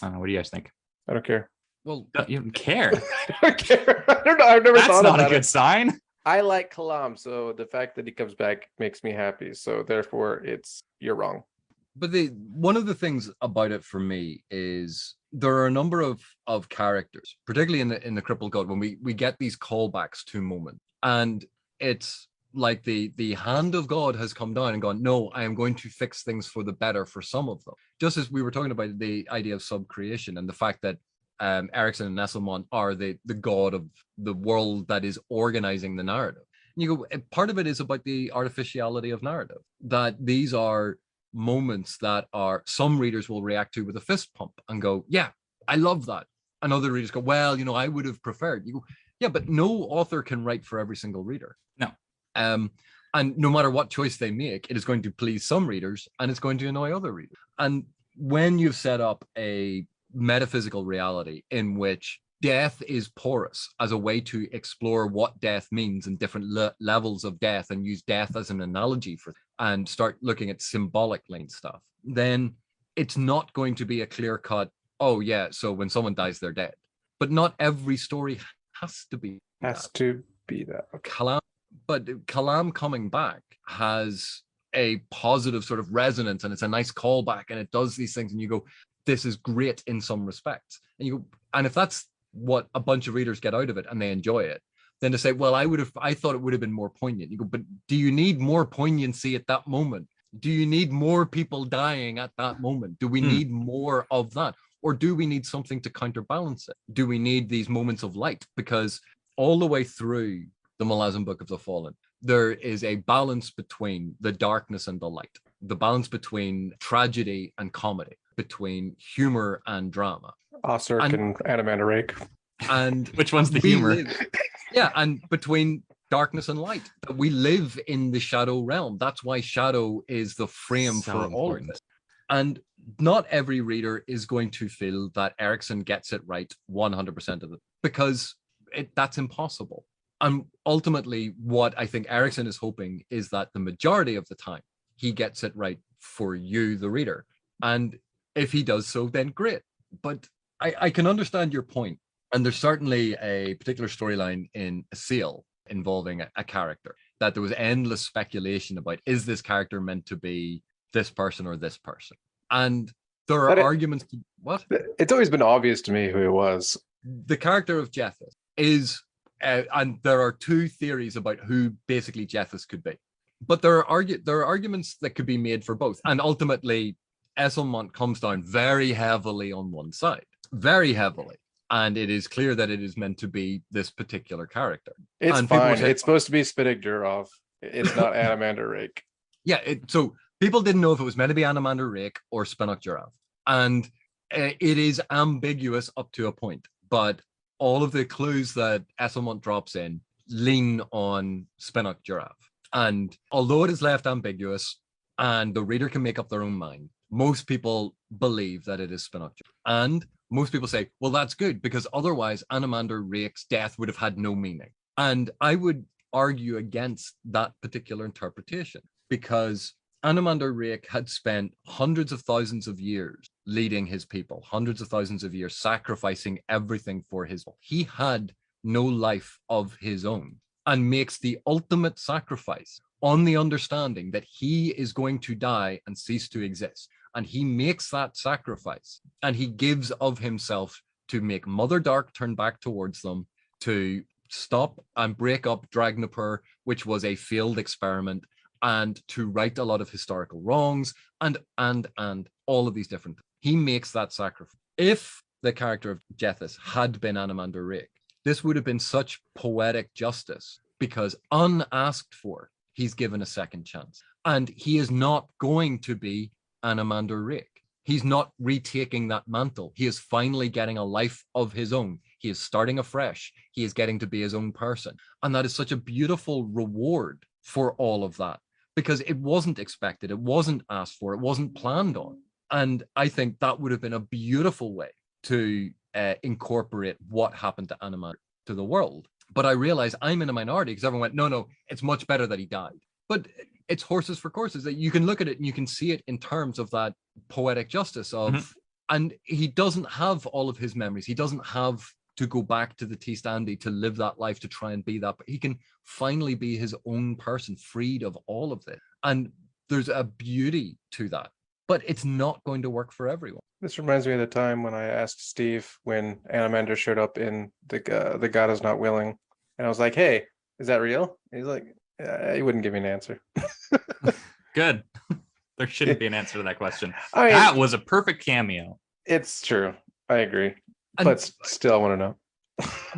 I don't know. What do you guys think? I don't care. Well, you don't care. I don't care. I don't know. I've never thought about it. That's not a good sign. I like Kalam, so the fact that he comes back makes me happy. So therefore, you're wrong. But one of the things about it for me is there are a number of characters, particularly in the Crippled God, when we get these callbacks to moments, and it's like the hand of God has come down and gone, no, I am going to fix things for the better for some of them. Just as we were talking about the idea of subcreation and the fact that Erikson and Ashaman are the god of the world that is organizing the narrative. And you go, part of it is about the artificiality of narrative, that these are moments that are some readers will react to with a fist pump and go, yeah, I love that. And other readers go, well, I would have preferred. You go, yeah, but no author can write for every single reader. No. And no matter what choice they make, it is going to please some readers and it's going to annoy other readers. And when you've set up a metaphysical reality in which death is porous as a way to explore what death means and different levels of death, and use death as an analogy for, and start looking at symbolic lane stuff, then it's not going to be a clear cut, oh yeah, so when someone dies, they're dead. But not every story has to be that. Okay. Kalam coming back has a positive sort of resonance, and it's a nice callback, and it does these things, and you go, this is great in some respects. And you go, and if that's what a bunch of readers get out of it and they enjoy it, then to say, well, I thought it would have been more poignant. You go, but do you need more poignancy at that moment? Do you need more people dying at that moment? Do we need more of that? Or do we need something to counterbalance it? Do we need these moments of light? Because all the way through the Malazan Book of the Fallen, there is a balance between the darkness and the light, the balance between tragedy and comedy, between humor and drama. Osirk and Anamanda Rake. And which one's the humor? And between darkness and light, that we live in the shadow realm. That's why shadow is the frame for all of this. And not every reader is going to feel that Erikson gets it right 100% of it, because that's impossible. And ultimately, what I think Erikson is hoping is that the majority of the time he gets it right for you, the reader. And if he does so, then great. But I can understand your point. And there's certainly a particular storyline in Assail involving a character that there was endless speculation about, is this character meant to be this person or this person? And there are arguments to what? It's always been obvious to me who it was. The character of Jethus is, and there are two theories about who basically Jethus could be. But there are arguments that could be made for both. And ultimately, Esselmont comes down very heavily on one side, very heavily. And it is clear that it is meant to be this particular character. It's fine. It's supposed to be Spinnig Durov. It's not Anamanda Rake. Yeah, so people didn't know if it was meant to be Anamanda Rake or Spinnig Durov. And it is ambiguous up to a point. But all of the clues that Esselmont drops in lean on Spinnig Durov. And although it is left ambiguous and the reader can make up their own mind, most people believe that it is Spinnig Durov. And most people say, well, that's good, because otherwise Anamanda Rake's death would have had no meaning. And I would argue against that particular interpretation, because Anamanda Rake had spent hundreds of thousands of years leading his people, hundreds of thousands of years sacrificing everything for his people. He had no life of his own, and makes the ultimate sacrifice on the understanding that he is going to die and cease to exist. And he makes that sacrifice, and he gives of himself to make Mother Dark turn back towards them, to stop and break up Dragnapur, which was a failed experiment, and to right a lot of historical wrongs and all of these different things. He makes that sacrifice. If the character of Jethus had been Anomander Rake, this would have been such poetic justice, because unasked for, he's given a second chance. And he is not going to be Anomander Rake. He's not retaking that mantle. He is finally getting a life of his own. He is starting afresh. He is getting to be his own person. And that is such a beautiful reward for all of that, because it wasn't expected. It wasn't asked for. It wasn't planned on. And I think that would have been a beautiful way to incorporate what happened to Anomander to the world. But I realize I'm in a minority, because everyone went, no, it's much better that he died. But it's horses for courses, that you can look at it and you can see it in terms of that poetic justice of, and he doesn't have all of his memories. He doesn't have to go back to the Tistandi to live that life, to try and be that, but he can finally be his own person, freed of all of this. And there's a beauty to that, but it's not going to work for everyone. This reminds me of the time when I asked Steve when Anomander showed up in the God Is Not Willing, and I was like, "Hey, is that real?" And he's like, he wouldn't give me an answer. Good. There shouldn't be an answer to that question. I mean, that was a perfect cameo. It's true. I agree, but still, I want to know.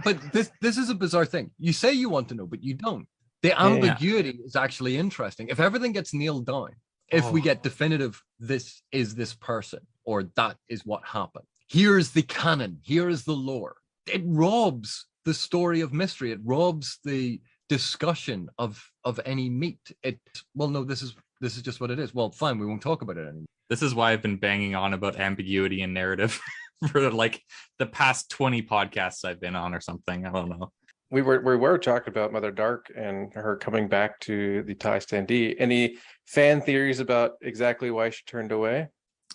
But this is a bizarre thing. You say you want to know, but you don't. The ambiguity is actually interesting. If everything gets nailed down, if we get definitive, this is this person, or that is what happened. Here's the canon. Here is the lore. It robs the story of mystery. It robs the discussion of any meat. This is just what it is. Well, fine, we won't talk about it anymore. This is why I've been banging on about ambiguity and narrative for like the past 20 podcasts I've been on or something. I don't know. We were talking about Mother Dark and her coming back to the Tistandi. Any fan theories about exactly why she turned away?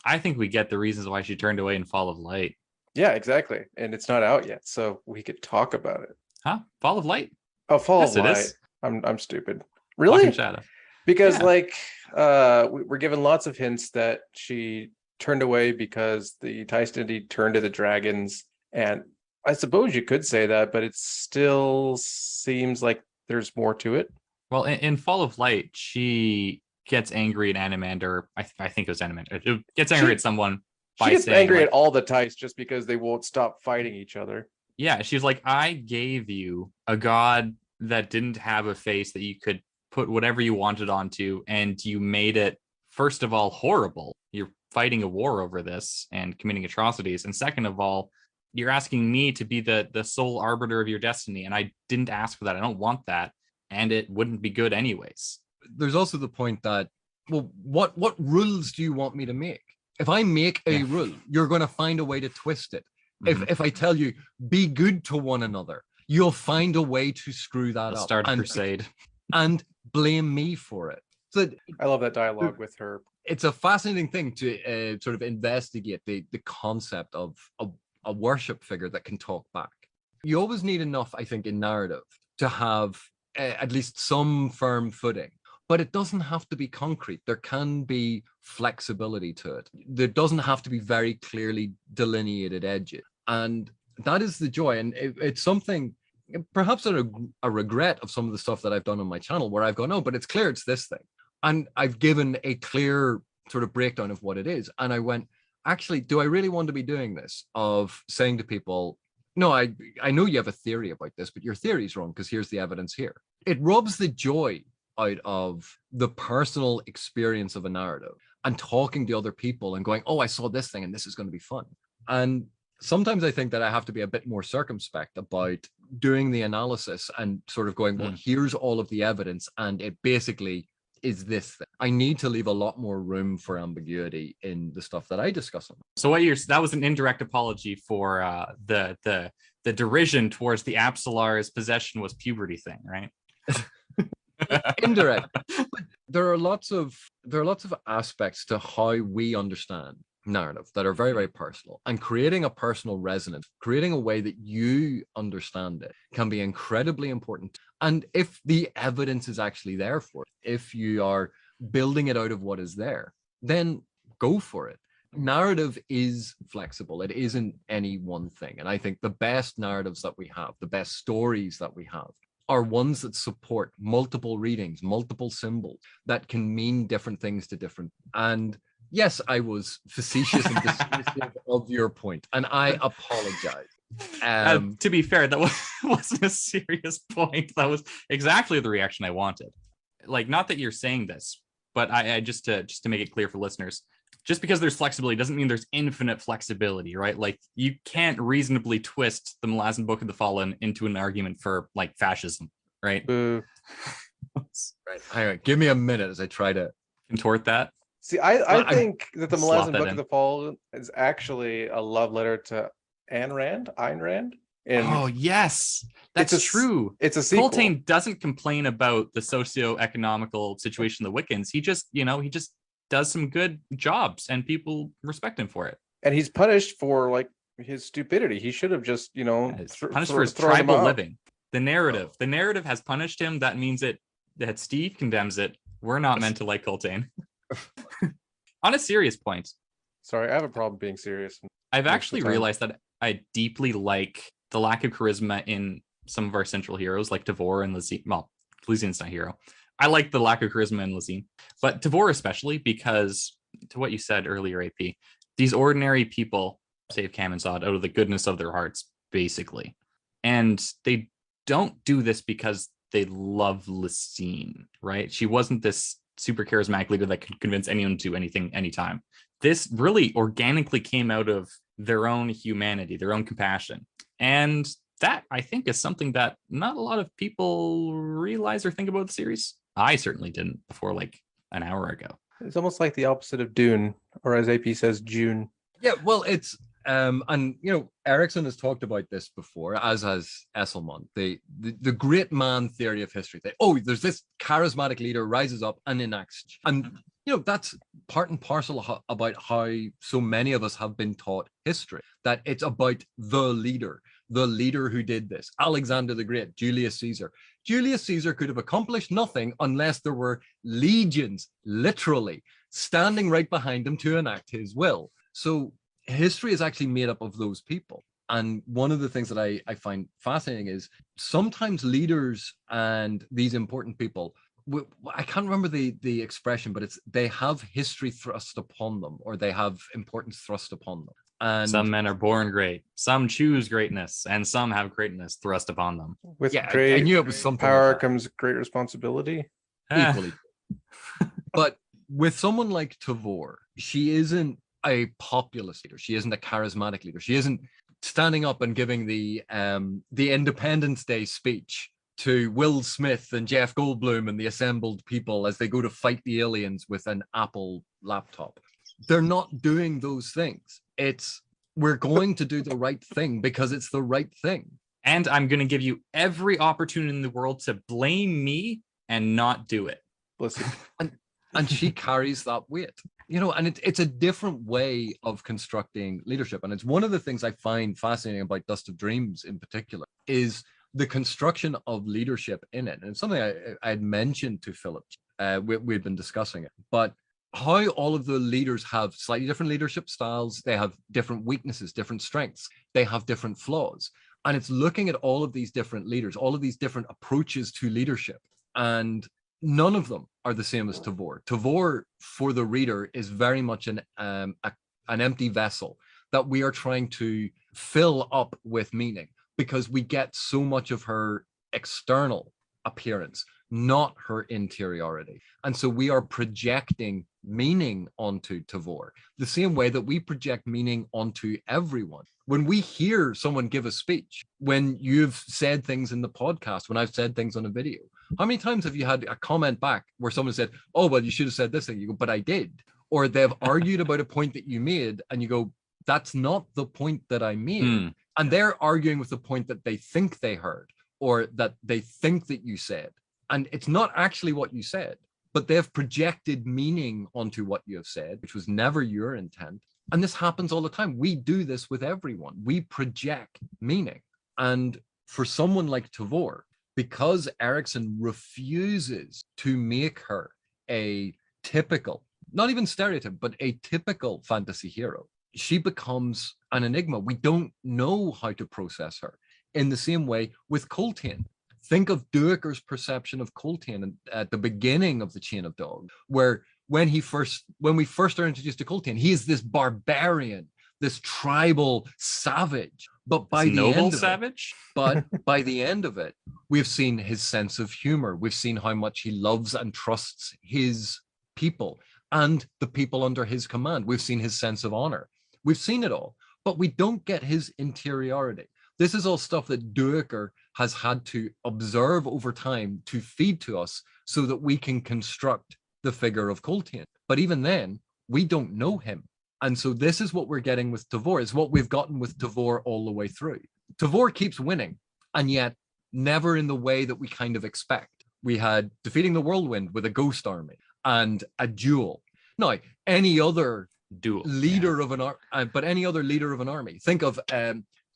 I think we get the reasons why she turned away in Fall of Light. Yeah, exactly. And it's not out yet, so we could talk about it. Huh? Fall of Light? Oh, Fall of Light. Is. I'm stupid. Really? Shadow. Because we're given lots of hints that she turned away because the Tistandi turned to the dragons, and I suppose you could say that, but it still seems like there's more to it. Well, in Fall of Light, she gets angry at Anomander. I think it was Anomander. It gets angry at someone. She gets angry at all the Tice just because they won't stop fighting each other. Yeah, she's like, I gave you a god that didn't have a face that you could put whatever you wanted onto, and you made it, first of all, horrible. You're fighting a war over this and committing atrocities. And second of all, you're asking me to be the sole arbiter of your destiny, and I didn't ask for that. I don't want that, and it wouldn't be good anyways. There's also the point that, well, what rules do you want me to make? If I make a rule, you're going to find a way to twist it. If I tell you, be good to one another, you'll find a way to screw that up. Start a crusade. And blame me for it. So I love that dialogue with her. It's a fascinating thing to sort of investigate the concept of a worship figure that can talk back. You always need enough, I think, in narrative to have at least some firm footing, but it doesn't have to be concrete. There can be flexibility to it. There doesn't have to be very clearly delineated edges. And that is the joy. And it's something, perhaps a regret of some of the stuff that I've done on my channel, where I've gone, oh, but it's clear it's this thing. And I've given a clear sort of breakdown of what it is. And I went, actually, do I really want to be doing this? Of saying to people, no, I know you have a theory about this, but your theory is wrong because here's the evidence here. It robs the joy out of the personal experience of a narrative and talking to other people and going, oh, I saw this thing and this is going to be fun. And sometimes I think that I have to be a bit more circumspect about doing the analysis and sort of going, well, here's all of the evidence, and it basically is this thing. I need to leave a lot more room for ambiguity in the stuff that I discuss. So that was an indirect apology for the derision towards the Apsalar's possession was puberty thing, right? Indirect. But there are lots of aspects to how we understand narrative that are very, very personal, and creating a personal resonance, creating a way that you understand it can be incredibly important. And if the evidence is actually there for it, if you are building it out of what is there, then go for it. Narrative is flexible. It isn't any one thing. And I think the best narratives that we have, the best stories that we have, are ones that support multiple readings, multiple symbols that can mean different things to different. And yes, I was facetious and dismissive of your point, and I apologize. To be fair, that wasn't a serious point. That was exactly the reaction I wanted. Like, not that you're saying this, but I just to make it clear for listeners, just because there's flexibility doesn't mean there's infinite flexibility, right? Like, you can't reasonably twist the Malazan Book of the Fallen into an argument for like fascism, right? Right. All right, give me a minute as I try to contort that. See, I think that the slot Malazan that Book in. of the Fallen is actually a love letter to Ayn Rand. Oh yes, that's true. It's a sequel. Coltane doesn't complain about the socio-economical situation of the Wiccans. He just does some good jobs, and people respect him for it. And he's punished for like his stupidity. He should have just punished for his tribal living. The narrative has punished him. That means that Steve condemns it. We're not meant to like Coltane. On a serious point, sorry, I have a problem being serious. I've actually realized that I deeply like the lack of charisma in some of our central heroes, like Tavor and Lazine. Well, Lazine's not a hero. I like the lack of charisma in Lazine, but Tavor especially, because to what you said earlier, AP, these ordinary people save Kamensad out of the goodness of their hearts, basically. And they don't do this because they love Lazine, right? She wasn't this super charismatic leader that could convince anyone to do anything anytime. This really organically came out of their own humanity, their own compassion. And that, I think, is something that not a lot of people realize or think about the series. I certainly didn't before like an hour ago. It's almost like the opposite of Dune, or as AP says, June. Yeah, well, it's and Erickson has talked about this before, as has Esselman, the great man theory of history. There's this charismatic leader rises up and enacts, and that's part and parcel about how so many of us have been taught history, that it's about the leader who did this. Alexander the Great, Julius Caesar. Julius Caesar could have accomplished nothing unless there were legions, literally, standing right behind him to enact his will. So history is actually made up of those people. And one of the things that I find fascinating is sometimes leaders and these important people, I can't remember the expression, but they have history thrust upon them, or they have importance thrust upon them. And some men are born great, some choose greatness, and some have greatness thrust upon them. With I knew it was something power like comes great responsibility. Equally. But with someone like Tavor, she isn't a populist leader. She isn't a charismatic leader. She isn't standing up and giving the Independence Day speech to Will Smith and Jeff Goldblum and the assembled people as they go to fight the aliens with an Apple laptop. They're not doing those things. We're going to do the right thing because it's the right thing. And I'm going to give you every opportunity in the world to blame me and not do it. Listen. And she carries that weight, and it's a different way of constructing leadership. And it's one of the things I find fascinating about Dust of Dreams in particular is the construction of leadership in it. And it's something I had mentioned to Philip. We'd been discussing it, but how all of the leaders have slightly different leadership styles. They have different weaknesses, different strengths. They have different flaws. And it's looking at all of these different leaders, all of these different approaches to leadership. And none of them are the same as Tavor. Tavor, for the reader, is very much an empty vessel that we are trying to fill up with meaning, because we get so much of her external appearance, not her interiority. And so we are projecting meaning onto Tavor the same way that we project meaning onto everyone. When we hear someone give a speech, when you've said things in the podcast, when I've said things on a video, how many times have you had a comment back where someone said, oh, well, you should have said this thing? You go, but I did. Or they've argued about a point that you made and you go, that's not the point that I made. And they're arguing with the point that they think they heard or that they think that you said. And it's not actually what you said, but they've projected meaning onto what you have said, which was never your intent. And this happens all the time. We do this with everyone. We project meaning. And for someone like Tavor, because Erickson refuses to make her a typical, not even stereotype, but a typical fantasy hero, she becomes an enigma. We don't know how to process her. In the same way with Coltane, Think of Duiker's perception of Coltane at the beginning of the Chain of Dogs, where when we first are introduced to Coltane, he is this barbarian, this tribal savage. But by the end of savage. But by the end of it, we've seen his sense of humor. We've seen how much he loves and trusts his people and the people under his command. We've seen his sense of honor. We've seen it all, but we don't get his interiority. This is all stuff that Duiker has had to observe over time to feed to us so that we can construct the figure of Coltane. But even then, we don't know him. And so this is what we're getting with Tavor. It's what we've gotten with Tavor all the way through. Tavor keeps winning, and yet never in the way that we kind of expect. We had defeating the Whirlwind with a ghost army and a duel. Now, any other leader of an army, but any other leader of an army, think of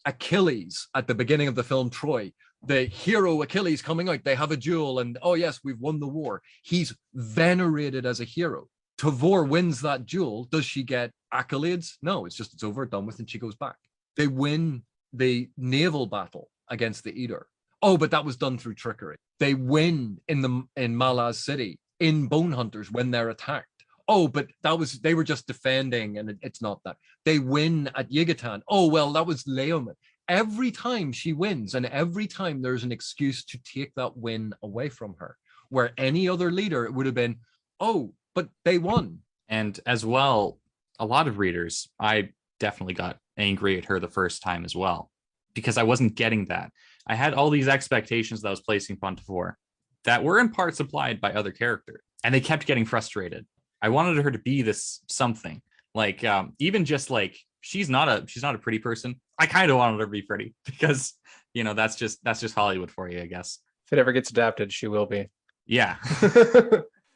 Achilles at the beginning of the film Troy, the hero Achilles coming out, they have a duel and, oh yes, we've won the war. He's venerated as a hero. Tavor wins that duel. Does she get accolades? No, it's over, done with, and she goes back. They win the naval battle against the Eater. Oh, but that was done through trickery. They win in Malaz City, in Bonehunters when they're attacked. Oh, but they were just defending, and it's not that. They win at Yigatan. Oh, well, that was Leoman. Every time she wins, and every time there's an excuse to take that win away from her, where any other leader, it would have been, oh, but they won. And as well, a lot of readers, I definitely got angry at her the first time as well, because I wasn't getting that. I had all these expectations that I was placing upon Tavor that were in part supplied by other characters, and they kept getting frustrated. I wanted her to be this something, like even just like she's not a pretty person. I kind of wanted her to be pretty because that's just Hollywood for you, I guess. If it ever gets adapted, she will be. Yeah.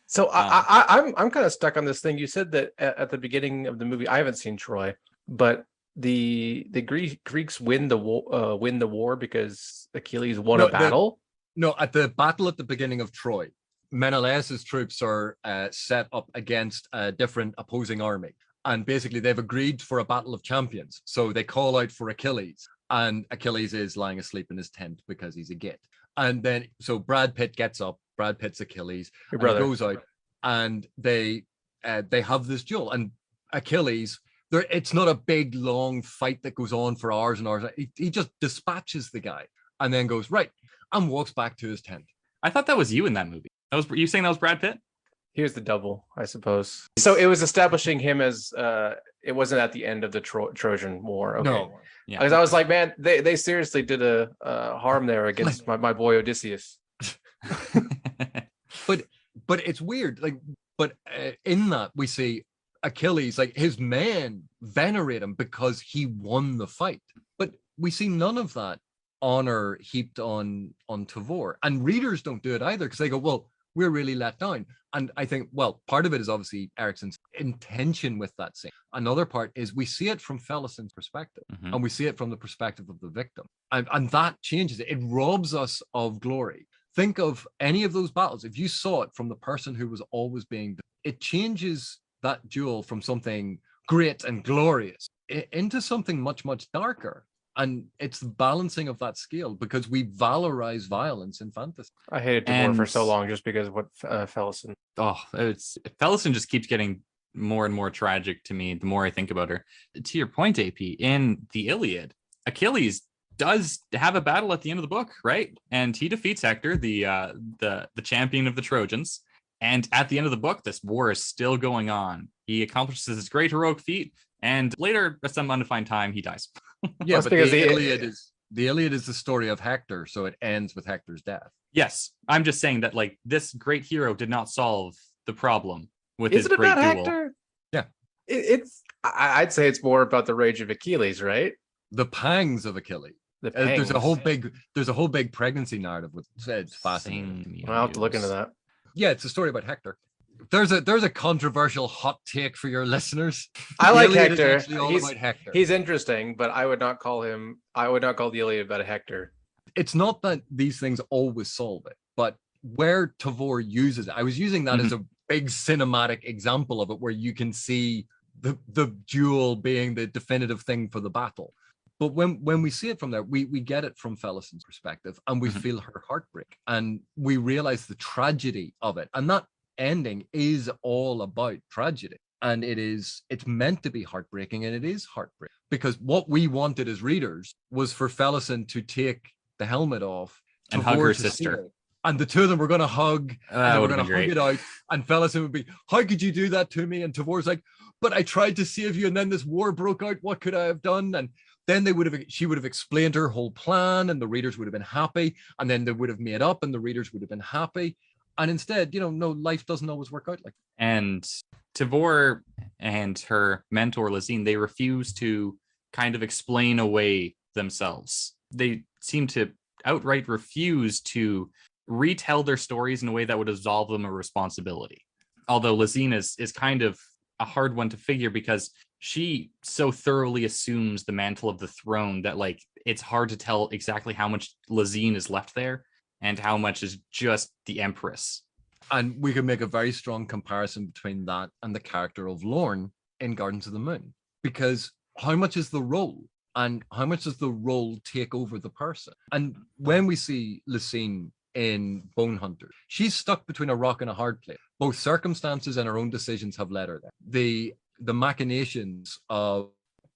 So I'm kind of stuck on this thing. You said that at the beginning of the movie, I haven't seen Troy, but the Greeks win the war because Achilles won a battle. At the battle at the beginning of Troy, Menelaus's troops are set up against a different opposing army, and basically they've agreed for a battle of champions. So they call out for Achilles, and Achilles is lying asleep in his tent because he's a git. And then so Brad Pitt gets up. Brad Pitt's Achilles. Your brother goes out, and they have this duel. And Achilles, it's not a big long fight that goes on for hours and hours. He just dispatches the guy, and then goes right and walks back to his tent. I thought that was you in that movie. You saying that was Brad Pitt? Here's the double, I suppose. So it was establishing him as it wasn't at the end of the Trojan War. Okay. No. Yeah. Because I was like, man, they seriously did a harm there against my boy Odysseus. but it's weird. But in that we see Achilles, like his men venerate him because he won the fight. But we see none of that honor heaped on Tavor, and readers don't do it either because they go, well, we're really let down. And I think, well, part of it is obviously Ericsson's intention with that scene. Another part is we see it from Fellison's perspective, and we see it from the perspective of the victim, and that changes it. It robs us of glory. Think of any of those battles. If you saw it from the person who was always being, it changes that duel from something great and glorious into something much, much darker. And it's the balancing of that scale because we valorize violence in fantasy. I hated Tavor for so long just because of what Fellison. Fellison just keeps getting more and more tragic to me the more I think about her. To your point, AP, in the Iliad, Achilles does have a battle at the end of the book, right? And he defeats Hector, the champion of the Trojans. And at the end of the book, this war is still going on. He accomplishes this great heroic feat, and later, at some undefined time, he dies. Yeah, but the Iliad is the story of Hector, so it ends with Hector's death. Yes, I'm just saying that like this great hero did not solve the problem with his great duel. Hector? Yeah, I'd say it's more about the rage of Achilles, right? The pangs of Achilles. There's a whole big pregnancy narrative with it's fascinating. I'll have to look into that. Yeah, it's a story about Hector. There's a controversial hot take for your listeners. I like Hector. About Hector. He's interesting, but I would not call the Iliad about a Hector. It's not that these things always solve it, but where Tavor uses it, I was using that as a big cinematic example of it, where you can see the duel being the definitive thing for the battle. But when we see it from there, we get it from Felison's perspective, and we feel her heartbreak, and we realize the tragedy of it. And that ending is all about tragedy. And it's meant to be heartbreaking, and it is heartbreaking, because what we wanted as readers was for Felison to take the helmet off and hug her sister. And the two of them were going to hug, and they were going to hug it out. And Felison would be, how could you do that to me? And Tavor's like, but I tried to save you, and then this war broke out. What could I have done? And then she would have explained her whole plan, and the readers would have been happy. And then they would have made up, and the readers would have been happy. And instead, no, life doesn't always work out like that. And Tavor and her mentor, Lazine, they refuse to kind of explain away themselves. They seem to outright refuse to retell their stories in a way that would absolve them of responsibility. Although Lazine is kind of a hard one to figure, because she so thoroughly assumes the mantle of the throne that, like, it's hard to tell exactly how much Lazine is left there and how much is just the Empress. And we can make a very strong comparison between that and the character of Lorne in Gardens of the Moon, because how much is the role, and how much does the role take over the person? And when we see Lucine in Bonehunters, she's stuck between a rock and a hard place. Both circumstances and her own decisions have led her there. The machinations of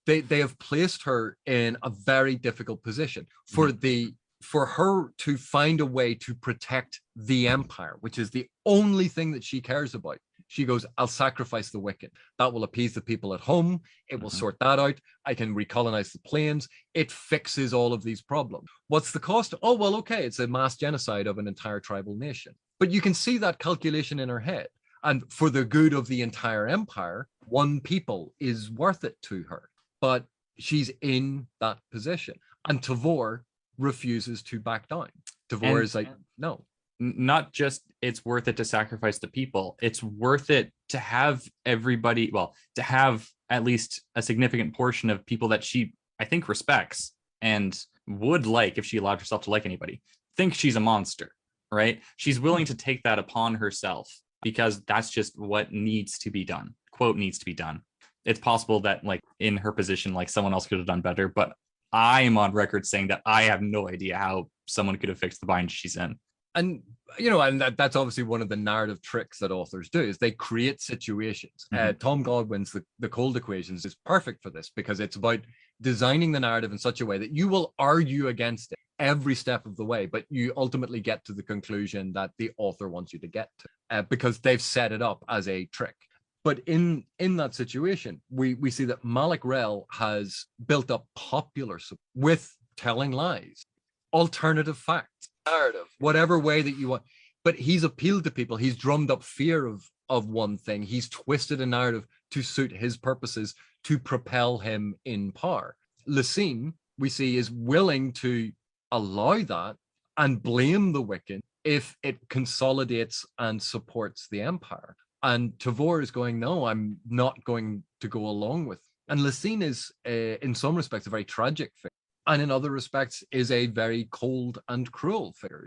they have placed her in a very difficult position for her to find a way to protect the Empire, which is the only thing that she cares about. She goes, I'll sacrifice the wicked. That will appease the people at home. It will sort that out. I can recolonize the plains. It fixes all of these problems. What's the cost? Oh, well, okay, it's a mass genocide of an entire tribal nation. But you can see that calculation in her head. And for the good of the entire empire, one people is worth it to her. But she's in that position. And Tavor refuses to back down. Tavor is like, no. Not just it's worth it to sacrifice the people, it's worth it to have everybody, well, to have at least a significant portion of people that she, I think, respects and would like, if she allowed herself to like anybody, think she's a monster, right? She's willing to take that upon herself because that's just what needs to be done. Quote, needs to be done. It's possible that, like, in her position, like, someone else could have done better, but I'm on record saying that I have no idea how someone could have fixed the bind she's in. And, and that's obviously one of the narrative tricks that authors do, is they create situations. Tom Godwin's The Cold Equations is perfect for this, because it's about designing the narrative in such a way that you will argue against it every step of the way, but you ultimately get to the conclusion that the author wants you to get to, because they've set it up as a trick. But in that situation, we see that Malik Rel has built up popular support with telling lies, alternative facts, narrative, whatever way that you want. But he's appealed to people. He's drummed up fear of one thing. He's twisted a narrative to suit his purposes, to propel him in power. Lucine, we see, is willing to allow that and blame the wicked if it consolidates and supports the empire. And Tavor is going, no, I'm not going to go along with it. And Lucine is, in some respects, a very tragic figure, and in other respects is a very cold and cruel figure.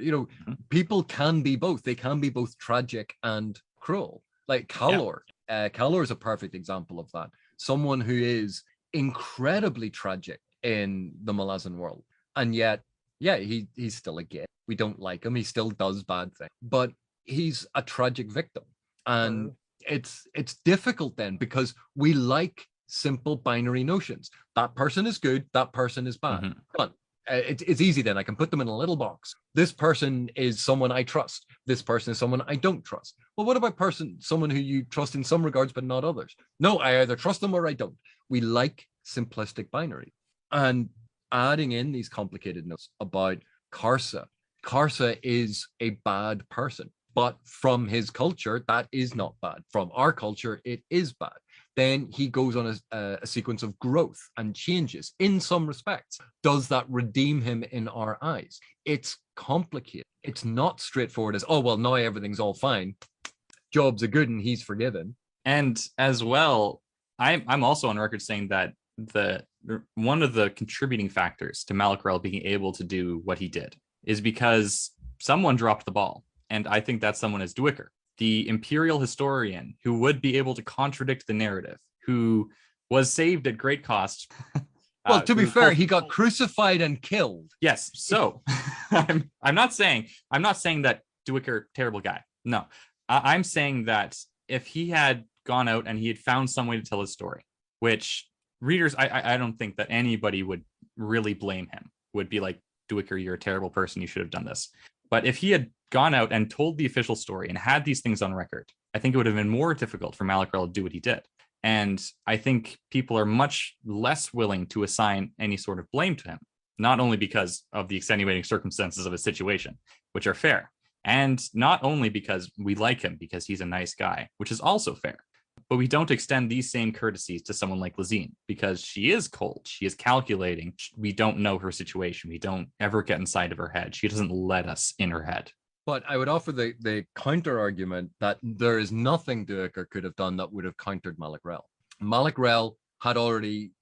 People can be both. They can be both tragic and cruel. Like Calor. Calor is a perfect example of that. Someone who is incredibly tragic in the Malazan world. And yet, he's still a gay. We don't like him. He still does bad things. But he's a tragic victim. And it's difficult then, because we like simple binary notions. That person is good, that person is bad. But it's easy then. I can put them in a little box. This person is someone I trust. This person is someone I don't trust. Well, what about someone who you trust in some regards but not others? No, I either trust them or I don't. We like simplistic binary. And adding in these complicated notes about Karsa. Karsa is a bad person. But from his culture, that is not bad. From our culture, it is bad. Then he goes on a sequence of growth and changes in some respects. Does that redeem him in our eyes? It's complicated. It's not straightforward as, oh, well, now everything's all fine. Job's a good and he's forgiven. And as well, I'm also on record saying that one of the contributing factors to Malik Rel being able to do what he did is because someone dropped the ball. And I think that someone is Dwicker, the imperial historian who would be able to contradict the narrative, who was saved at great cost Well, to be who fair, told- he got crucified and killed. Yes. So I'm not saying that Duiker terrible guy. No, I'm saying that if he had gone out and he had found some way to tell his story, which readers, I don't think that anybody would really blame him, would be like, Duiker, you're a terrible person. You should have done this. But if he had gone out and told the official story and had these things on record, I think it would have been more difficult for Malacrel to do what he did. And I think people are much less willing to assign any sort of blame to him, not only because of the extenuating circumstances of his situation, which are fair, and not only because we like him because he's a nice guy, which is also fair, but we don't extend these same courtesies to someone like Lazine because she is cold. She is calculating. We don't know her situation. We don't ever get inside of her head. She doesn't let us in her head. But I would offer the counter argument that there is nothing Duiker could have done that would have countered Malacrel. Malacrel had already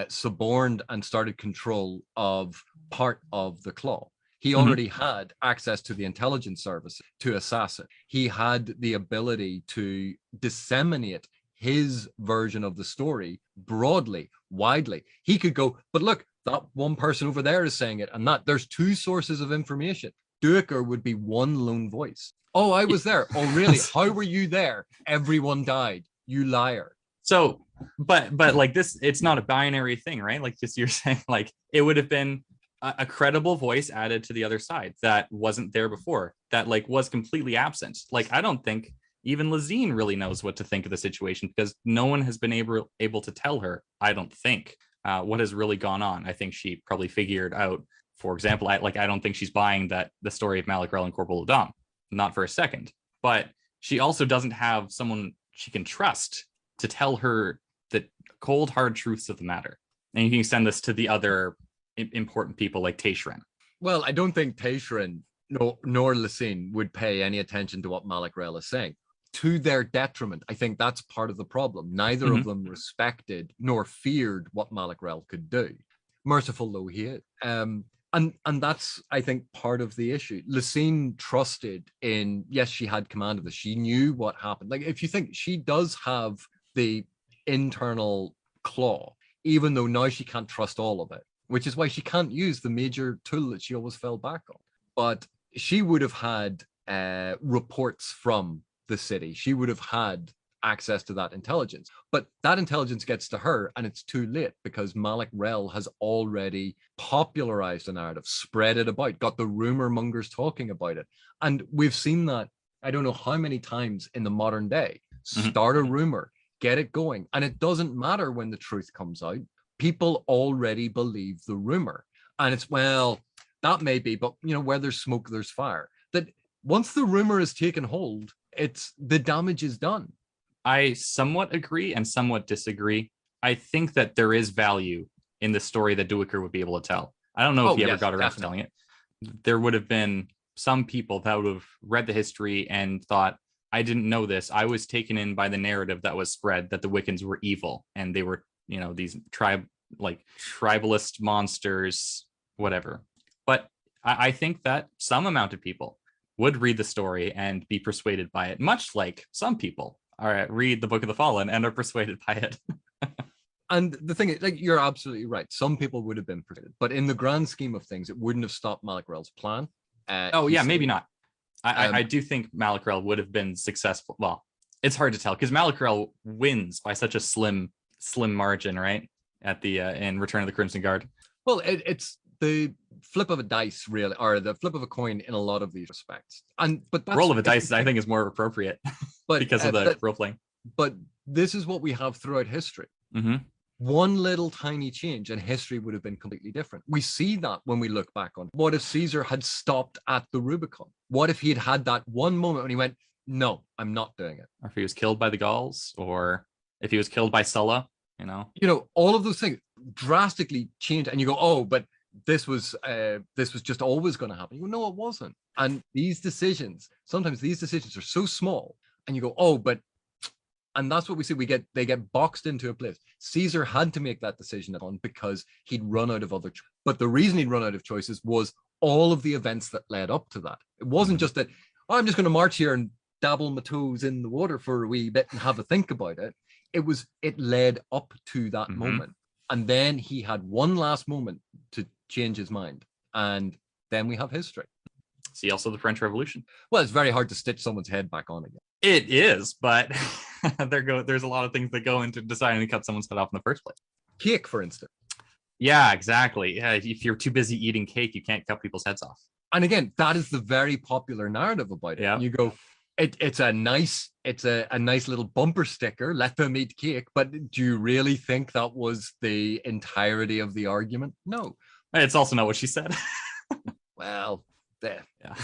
suborned and started control of part of the Claw. He already had access to the intelligence service to assess it. He had the ability to disseminate his version of the story broadly, widely. He could go, but look, that one person over there is saying it, and that there's two sources of information. Duiker would be one lone voice. Oh, I was there. Oh, really? How were you there? Everyone died. You liar. So, but like this, it's not a binary thing, right? Like just you're saying, like it would have been a credible voice added to the other side that wasn't there before, that like was completely absent. Like I don't think even Lazine really knows what to think of the situation because no one has been able to tell her, I don't think, what has really gone on. I think she probably figured out, for example, I don't think she's buying that the story of Malacrel and Corporal Adam, not for a second. But she also doesn't have someone she can trust to tell her the cold, hard truths of the matter. And you can extend this to the other important people like Taishrin. Well, I don't think Taishrin nor Lazine would pay any attention to what Malacrel is saying. To their detriment, I think that's part of the problem. Neither of them respected nor feared what Malacrel could do, merciful though he is. And that's, I think, part of the issue. Lazine trusted in, yes, she had command of this. She knew what happened. Like, if you think she does have the internal Claw, even though now she can't trust all of it, which is why she can't use the major tool that she always fell back on. But she would have had reports from the city. She would have had access to that intelligence. But that intelligence gets to her and it's too late because Malacrel has already popularized the narrative, spread it about, got the rumor mongers talking about it. And we've seen that, I don't know how many times in the modern day. Start a rumor, get it going. And it doesn't matter when the truth comes out. People already believe the rumor. And it's, well, that may be, but you know, where there's smoke, there's fire. That once the rumor is taken hold, it's the damage is done. I somewhat agree and somewhat disagree. I think that there is value in the story that Duiker would be able to tell. I don't know if he ever got around to telling it. There would have been some people that would have read the history and thought, I didn't know this. I was taken in by the narrative that was spread that the Wiccans were evil and they were, you know, these tribalist monsters, whatever. But I think that some amount of people would read the story and be persuaded by it, much like some people read the Book of the Fallen and are persuaded by it. And the thing is, like, you're absolutely right. Some people would have been persuaded, but in the grand scheme of things, it wouldn't have stopped Malacrel's plan. Maybe not. I do think Malacrel would have been successful. Well, it's hard to tell because Malacrel wins by such a slim margin, right? At the in Return of the Crimson Guard. Well, it's the flip of a dice, really, or the flip of a coin in a lot of these respects. But that's, roll of a dice, I think, is more appropriate, but because of the role playing. But this is what we have throughout history. One little tiny change and history would have been completely different. We see that when we look back on what if Caesar had stopped at the Rubicon? What if he had that one moment when he went, no, I'm not doing it. Or if he was killed by the Gauls, or if he was killed by Sulla, you know, all of those things drastically changed. And you go, oh, but this was just always going to happen. You go, no, it wasn't. And sometimes these decisions are so small and you go, oh, but, and that's what we see. They get boxed into a place. Caesar had to make that decision because he'd run out of other choices. But the reason he'd run out of choices was all of the events that led up to that. It wasn't just that, oh, I'm just going to march here and dabble my toes in the water for a wee bit and have a think about it. It led up to that moment. And then he had one last moment to change his mind. And then we have history. See also the French Revolution. Well, it's very hard to stitch someone's head back on again. It is, but there's a lot of things that go into deciding to cut someone's head off in the first place. Cake, for instance. Yeah, exactly. Yeah, if you're too busy eating cake, you can't cut people's heads off. And again, that is the very popular narrative about it. Yeah. And you go, it's a nice little bumper sticker, let them eat cake. But do you really think that was the entirety of the argument? No. It's also not what she said. Well, there. Yeah.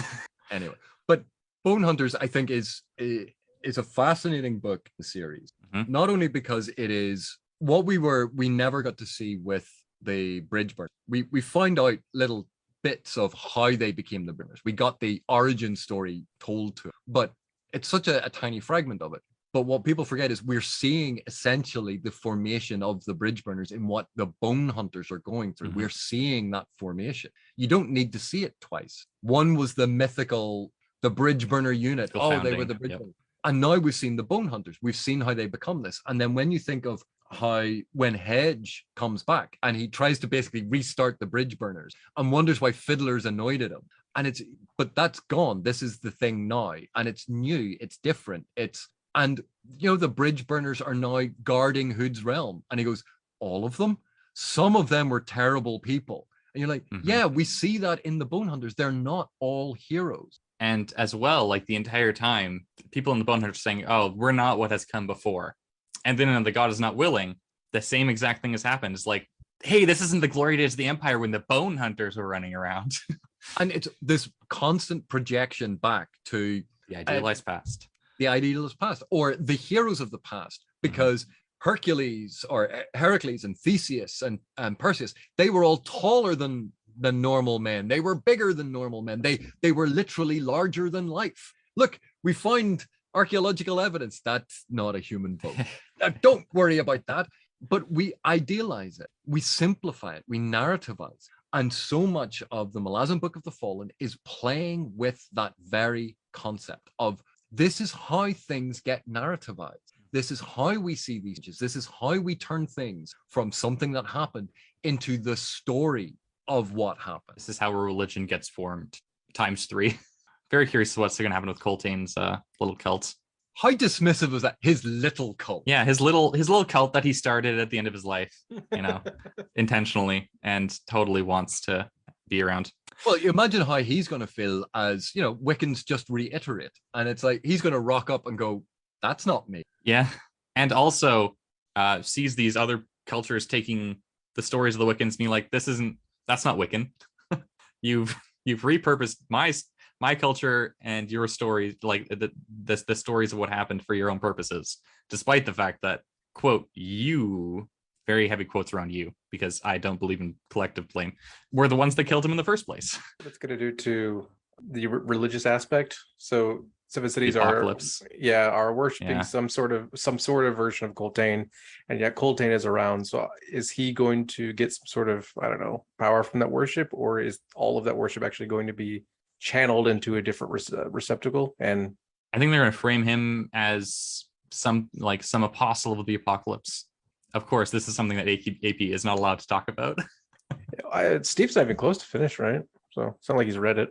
Anyway, but Bonehunters, I think, is a fascinating book in the series. Mm-hmm. Not only because it is what we never got to see with the bridge burn. We find out little bits of how they became the burners. We got the origin story told to it, but it's such a tiny fragment of it. But what people forget is we're seeing essentially the formation of the bridge burners in what the Bonehunters are going through. Mm-hmm. We're seeing that formation. You don't need to see it twice. One was the mythical, the bridge burner unit. They were the bridge burners. And now we've seen the Bonehunters. We've seen how they become this. And then when you think of how when Hedge comes back and he tries to basically restart the bridge burners and wonders why Fiddler's annoyed at him. But that's gone. This is the thing now. And it's new. It's different. And the bridge burners are now guarding Hood's realm. And he goes, all of them? Some of them were terrible people. And you're like, yeah, we see that in the Bonehunters. They're not all heroes. And as well, like the entire time, people in the Bonehunters are saying, oh, we're not what has come before. And then in The God Is Not Willing, the same exact thing has happened. It's like, hey, this isn't the glory days of the Empire when the Bonehunters were running around. And it's this constant projection back to the idealized past. The idealized past, or the heroes of the past, because Hercules and Theseus and Perseus, they were all taller than normal men. They were bigger than normal men. They were literally larger than life. Look, we find archaeological evidence that's not a human boat. Don't worry about that. But we idealize it, we simplify it, we narrativize. And so much of the Malazan Book of the Fallen is playing with that very concept of this is how things get narrativized. This is how we see these images. This is how we turn things from something that happened into the story of what happened. This is how a religion gets formed ×3. Very curious what's going to happen with Coltane's little cult. How dismissive was that? His little cult. Yeah, his little cult that he started at the end of his life, intentionally, and totally wants to be around. Well, you imagine how he's going to feel as, Wiccans just reiterate. And it's like, he's going to rock up and go, that's not me. Yeah. And also sees these other cultures taking the stories of the Wiccans, being like, that's not Wiccan. You've repurposed my culture and your stories, like the stories of what happened for your own purposes, despite the fact that, quote, you, very heavy quotes around you, because I don't believe in collective blame, were the ones that killed him in the first place. What's going to do to the religious aspect? So Seven Cities are worshiping some sort of version of Coltane, and yet Coltane is around. So is he going to get some sort of, I don't know, power from that worship, or is all of that worship actually going to be channeled into a different receptacle? And I think they're going to frame him as some apostle of the apocalypse. Of course, this is something that AP is not allowed to talk about. Steve's not even close to finish, right? So it's not like he's read it,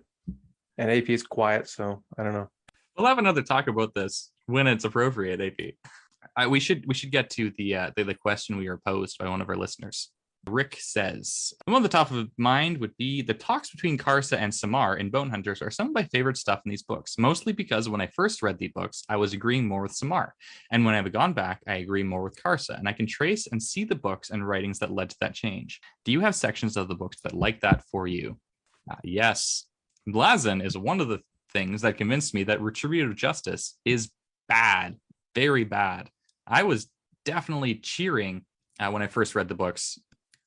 and AP is quiet, so I don't know. We'll have another talk about this when it's appropriate, AP. We should get to the question we were posed by one of our listeners. Rick says, one of the top of mind would be the talks between Karsa and Samar in Bonehunters are some of my favorite stuff in these books, mostly because when I first read the books, I was agreeing more with Samar. And when I've gone back, I agree more with Karsa, and I can trace and see the books and writings that led to that change. Do you have sections of the books that like that for you? Yes. Malazan is one of the things that convinced me that retributive justice is bad, very bad. I was definitely cheering when I first read the books,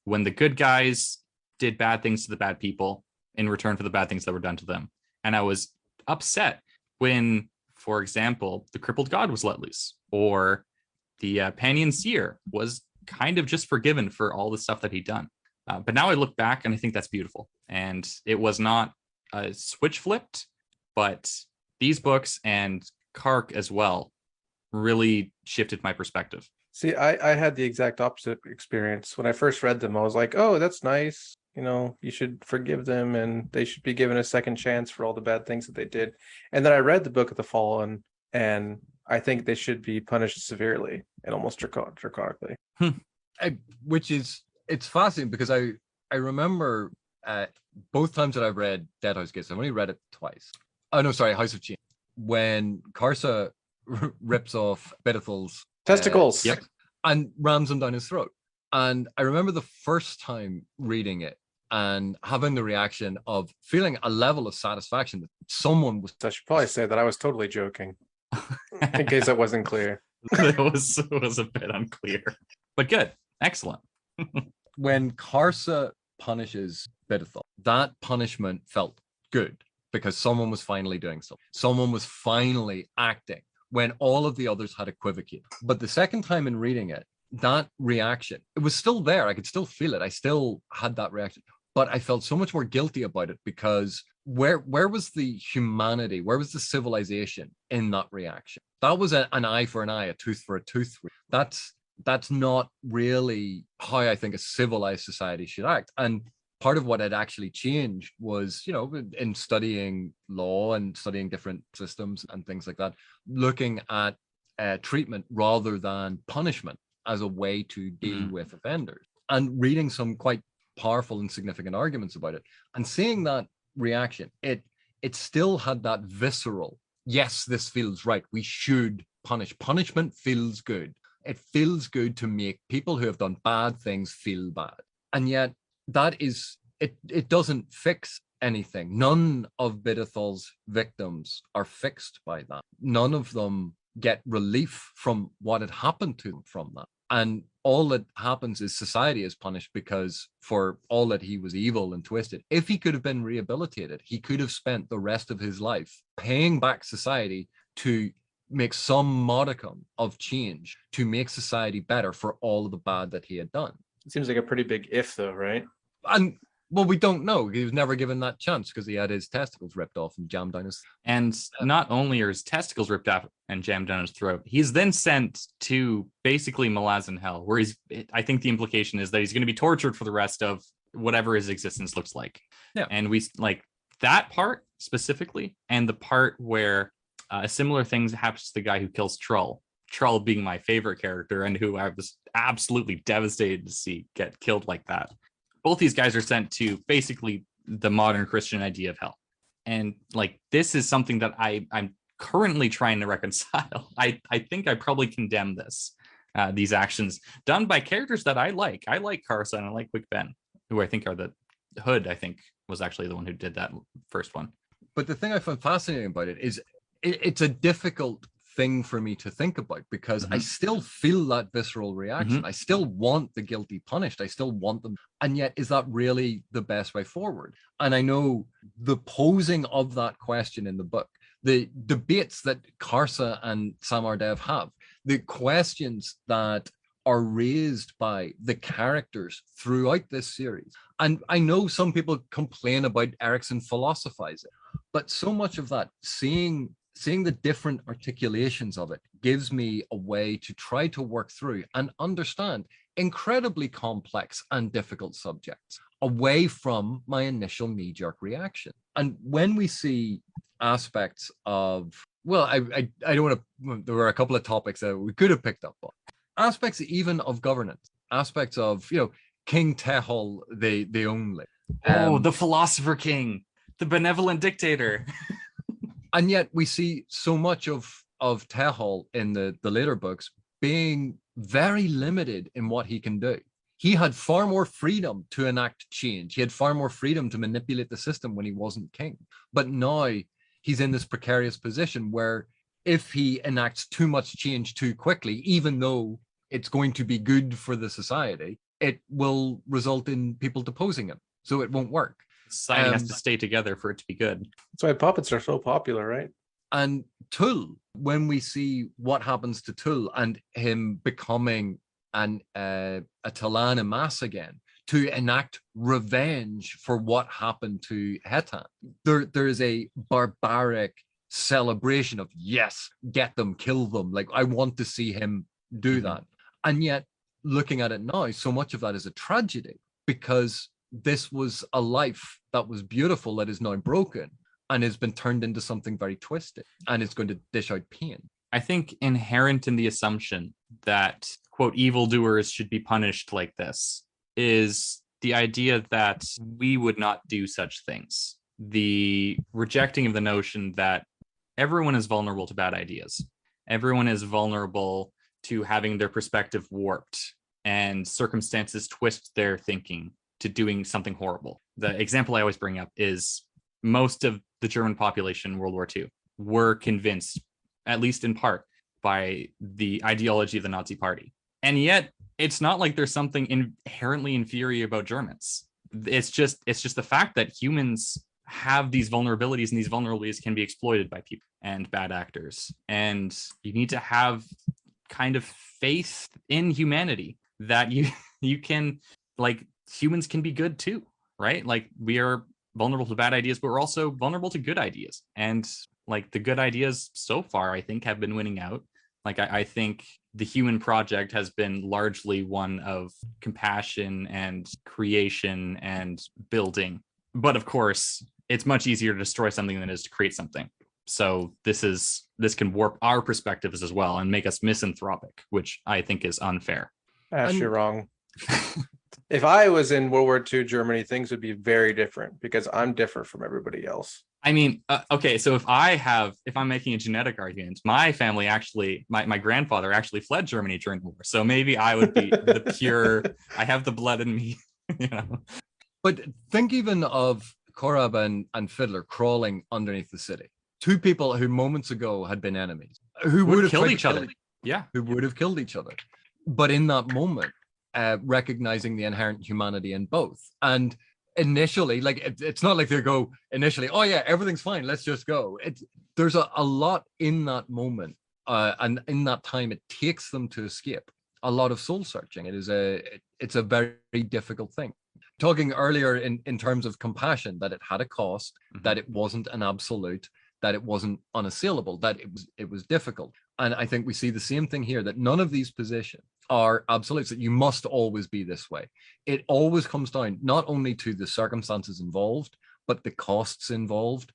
when the good guys did bad things to the bad people in return for the bad things that were done to them. And I was upset when, for example, the crippled god was let loose, or the Panion Seer was kind of just forgiven for all the stuff that he'd done. But now I look back and I think that's beautiful. And it was not switch flipped, but these books and Kark as well really shifted my perspective. See, I had the exact opposite experience. When I first read them, I was like, oh, that's nice. You should forgive them and they should be given a second chance for all the bad things that they did. And then I read the Book of the Fallen, and I think they should be punished severely and almost draconically. It's fascinating because I remember both times that I've read Dead House Gates, I've only read it twice. Oh, no, sorry, House of Chains. When Karsa rips off Bedithal's testicles, yep, and rams them down his throat. And I remember the first time reading it and having the reaction of feeling a level of satisfaction that someone was. I should probably say that I was totally joking, in case that wasn't clear. It was a bit unclear, but good, excellent. When Karsa punishes Bidithal, that punishment felt good because someone was finally doing something. Someone was finally acting when all of the others had equivocated. But the second time in reading it, that reaction, it was still there. I could still feel it. I still had that reaction, but I felt so much more guilty about it because where was the humanity? Where was the civilization in that reaction? That was an eye for an eye, a tooth for a tooth. That's not really how I think a civilized society should act. And part of what had actually changed was, in studying law and studying different systems and things like that, looking at treatment rather than punishment as a way to deal with offenders, and reading some quite powerful and significant arguments about it, and seeing that reaction, it still had that visceral, yes, this feels right, we should punish. Punishment feels good. It feels good to make people who have done bad things feel bad. And yet that is, it doesn't fix anything. None of Bidithal's victims are fixed by that. None of them get relief from what had happened to them from that. And all that happens is society is punished because for all that he was evil and twisted. If he could have been rehabilitated, he could have spent the rest of his life paying back society to make some modicum of change to make society better for all of the bad that he had done. It seems like a pretty big if, though, right? And well, we don't know. He was never given that chance because he had his testicles ripped off and jammed down his. And not only are his testicles ripped off and jammed down his throat, he's then sent to basically Malazan hell, where I think the implication is that he's going to be tortured for the rest of whatever his existence looks like. Yeah. And we like that part specifically, and the part where a similar thing happens to the guy who kills Trull. Trull being my favorite character and who I was absolutely devastated to see get killed like that. Both these guys are sent to basically the modern Christian idea of hell. And like, this is something that I'm currently trying to reconcile. I think I probably condemn these actions done by characters that I like. I like Karsa and I like Quick Ben, who I think are the Hood, I think was actually the one who did that first one. But the thing I find fascinating about it is it's a difficult thing for me to think about because I still feel that visceral reaction. I still want the guilty punished. I still want them. And yet, is that really the best way forward? And I know the posing of that question in the book, the debates that Karsa and Samardev have, the questions that are raised by the characters throughout this series. And I know some people complain about Erikson philosophizing, but so much of that, seeing the different articulations of it gives me a way to try to work through and understand incredibly complex and difficult subjects away from my initial knee-jerk reaction. And when we see aspects of, well, I don't want to, there were a couple of topics that we could have picked up on. Aspects even of governance, aspects of, King Tehol, the only. The philosopher king, the benevolent dictator. And yet we see so much of Tehol in the later books being very limited in what he can do. He had far more freedom to enact change. He had far more freedom to manipulate the system when he wasn't king. But now he's in this precarious position where if he enacts too much change too quickly, even though it's going to be good for the society, it will result in people deposing him. So it won't work. Society has to stay together for it to be good. That's why puppets are so popular, right? And Tull, when we see what happens to Tull and him becoming a Talan Mas again to enact revenge for what happened to Hetan, there is a barbaric celebration of, yes, get them, kill them. Like, I want to see him do that. And yet, looking at it now, so much of that is a tragedy, because this was a life that was beautiful that is now broken and has been turned into something very twisted, and it's going to dish out pain. I think inherent in the assumption that, quote, evildoers should be punished like this is the idea that we would not do such things. The rejecting of the notion that everyone is vulnerable to bad ideas. Everyone is vulnerable to having their perspective warped, and circumstances twist their thinking to doing something horrible. The example I always bring up is most of the German population in World War II were convinced, at least in part, by the ideology of the Nazi Party. And yet, it's not like there's something inherently inferior about Germans. It's just the fact that humans have these vulnerabilities, and these vulnerabilities can be exploited by people and bad actors. And you need to have kind of faith in humanity that you can, like, humans can be good too, right? Like, we are vulnerable to bad ideas, but we're also vulnerable to good ideas. And like, the good ideas so far, I think, have been winning out. Like, I think the human project has been largely one of compassion and creation and building. But of course, it's much easier to destroy something than it is to create something. So this can warp our perspectives as well and make us misanthropic, which I think is unfair. Ash, you're wrong. If I was in World War II Germany, things would be very different because I'm different from everybody else. I mean, okay, so if I'm making a genetic argument, my family actually, my grandfather actually fled Germany during the war. So maybe I would be the pure, I have the blood in me, you know. But think even of Korab and Fiddler crawling underneath the city. Two people who moments ago had been enemies, who would have killed each other. Yeah. Who would have killed each other. But in that moment, recognizing the inherent humanity in both. And initially, like, it's not like they go initially, oh yeah, everything's fine, let's just go. There's a lot in that moment, and in that time it takes them to escape. A lot of soul searching. It's a very difficult thing. Talking earlier in terms of compassion, that it had a cost, that it wasn't an absolute, that it wasn't unassailable, that it was difficult. And I think we see the same thing here, that none of these positions are absolutes, that you must always be this way. It always comes down not only to the circumstances involved, but the costs involved,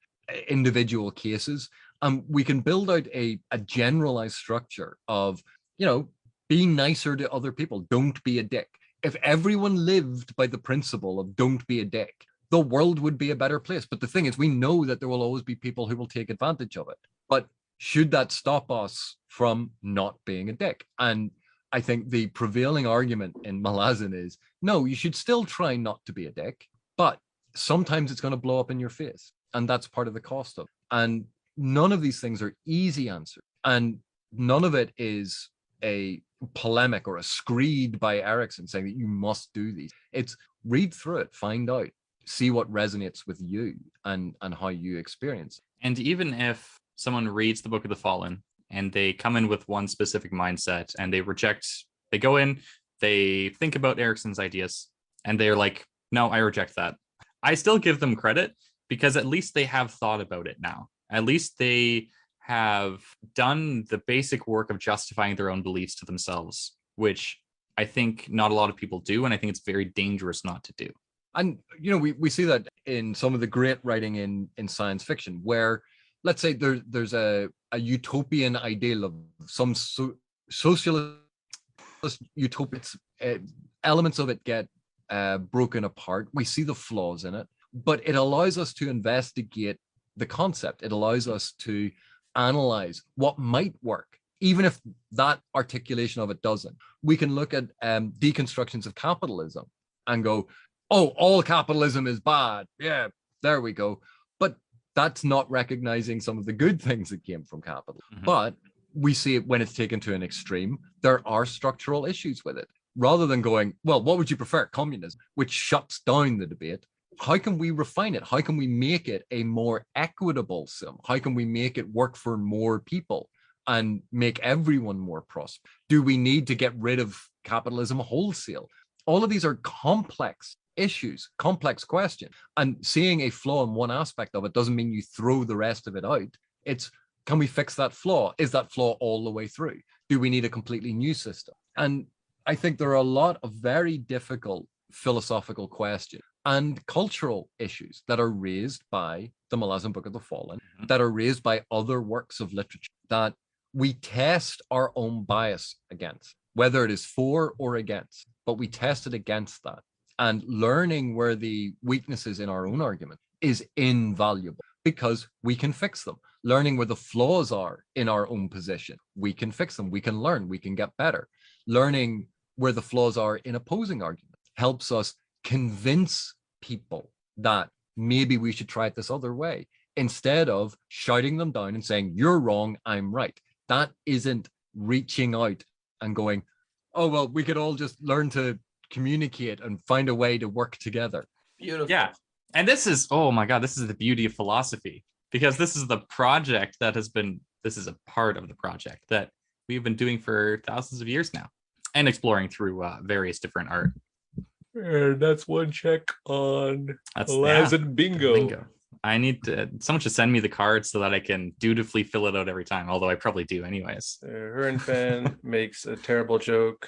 individual cases. And we can build out a generalized structure of, be nicer to other people, don't be a dick. If everyone lived by the principle of don't be a dick, the world would be a better place. But the thing is, we know that there will always be people who will take advantage of it. But should that stop us from not being a dick? And I think the prevailing argument in Malazan is, no, you should still try not to be a dick, but sometimes it's going to blow up in your face. And that's part of the cost of it. And none of these things are easy answers. And none of it is a polemic or a screed by Erickson saying that you must do these. It's read through it, find out, see what resonates with you and how you experience. And even if someone reads the Book of the Fallen and they come in with one specific mindset and they go in, they think about Erickson's ideas and they're like, no, I reject that. I still give them credit because at least they have thought about it now. At least they have done the basic work of justifying their own beliefs to themselves, which I think not a lot of people do. And I think it's very dangerous not to do. And, we see that in some of the great writing in science fiction, where, let's say there's a utopian ideal of some socialist utopia. Elements of it get broken apart. We see the flaws in it, but it allows us to investigate the concept. It allows us to analyze what might work, even if that articulation of it doesn't. We can look at deconstructions of capitalism and go, oh, all capitalism is bad. Yeah, there we go. But that's not recognizing some of the good things that came from capitalism. Mm-hmm. But we see it when it's taken to an extreme. There are structural issues with it. Rather than going, well, what would you prefer? Communism, which shuts down the debate. How can we refine it? How can we make it a more equitable system? How can we make it work for more people and make everyone more prosperous? Do we need to get rid of capitalism wholesale? All of these are complex issues, complex questions. And seeing a flaw in one aspect of it doesn't mean you throw the rest of it out. It's, can we fix that flaw? Is that flaw all the way through? Do we need a completely new system? And I think there are a lot of very difficult philosophical questions and cultural issues that are raised by the Malazan Book of the Fallen, that are raised by other works of literature that we test our own bias against, whether it is for or against, but we test it against that. And learning where the weaknesses in our own argument is invaluable because we can fix them. Learning where the flaws are in our own position, we can fix them, we can learn, we can get better. Learning where the flaws are in opposing arguments helps us convince people that maybe we should try it this other way instead of shouting them down and saying, you're wrong, I'm right. That isn't reaching out and going, oh, well, we could all just learn to communicate and find a way to work together. Beautiful. Yeah. And this is, oh my God, this is the beauty of philosophy, because this is the project that this is a part of the project that we've been doing for thousands of years now and exploring through various different art. And that's one check on Malazan bingo. I need someone should send me the card so that I can dutifully fill it out every time, although I probably do anyways. Hurinfan makes a terrible joke.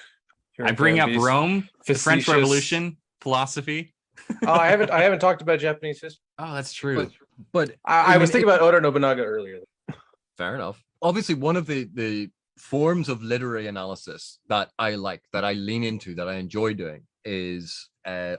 I bring up Rome, the French Revolution, philosophy. Oh, I haven't talked about Japanese history. Oh, that's true. But I was thinking about Oda Nobunaga earlier. Fair enough. Obviously, one of the forms of literary analysis that I like, that I lean into, that I enjoy doing is an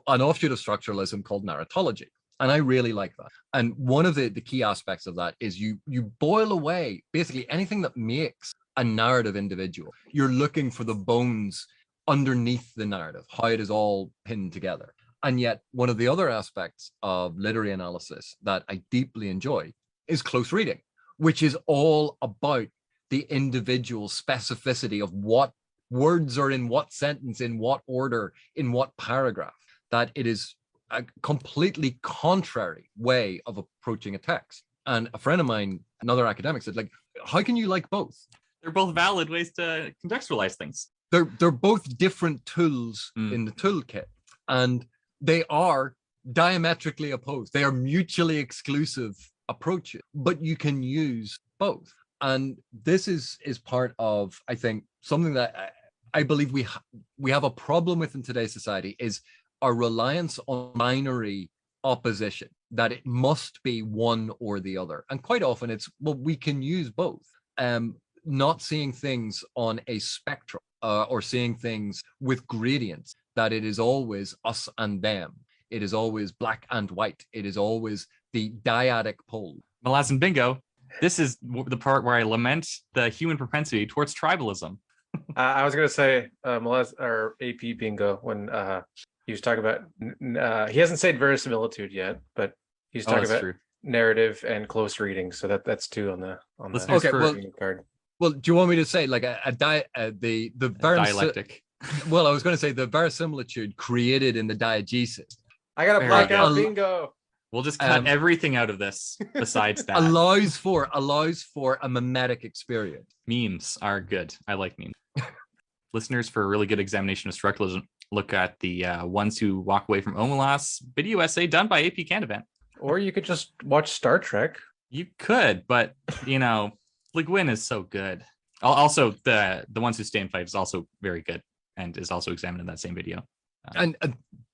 offshoot of structuralism called narratology. And I really like that. And one of the key aspects of that is you boil away basically anything that makes a narrative individual. You're looking for the bones underneath the narrative, how it is all pinned together. And yet one of the other aspects of literary analysis that I deeply enjoy is close reading, which is all about the individual specificity of what words are in what sentence, in what order, in what paragraph, that it is a completely contrary way of approaching a text. And a friend of mine, another academic, said, like, how can you like both? They're both valid ways to contextualize things. They're both different tools in the toolkit, and they are diametrically opposed. They are mutually exclusive approaches, but you can use both. And this is part of, I think, something that I believe we have a problem with in today's society is our reliance on binary opposition, that it must be one or the other. And quite often it's, well, we can use both. Not seeing things on a spectrum or seeing things with gradients, that it is always us and them. It is always black and white. It is always the dyadic pole. Malazan bingo. This is the part where I lament the human propensity towards tribalism. I was going to say or AP bingo when he was talking about, he hasn't said verisimilitude yet, but he's talking about narrative and close reading. So that's two on the card. Well, do you want me to say like the dialectic? Well, I was going to say the verisimilitude created in the diegesis. I got to black out bingo. We'll just cut everything out of this besides that. allows for a mimetic experience. Memes are good. I like memes. Listeners, for a really good examination of structuralism, look at the Ones Who Walk Away from Omelas video essay done by AP Canavan. Or you could just watch Star Trek. You could, but Le Guin is so good. Also, the Ones Who Stay and Fight is also very good and is also examined in that same video. And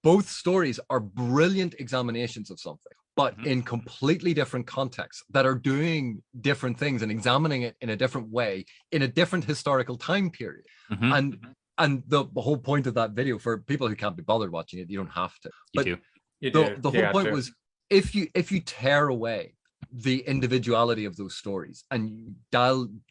both stories are brilliant examinations of something, but in completely different contexts that are doing different things and examining it in a different way in a different historical time period. And the whole point of that video, for people who can't be bothered watching it, you don't have to. But you do. The whole point was if you tear away the individuality of those stories and you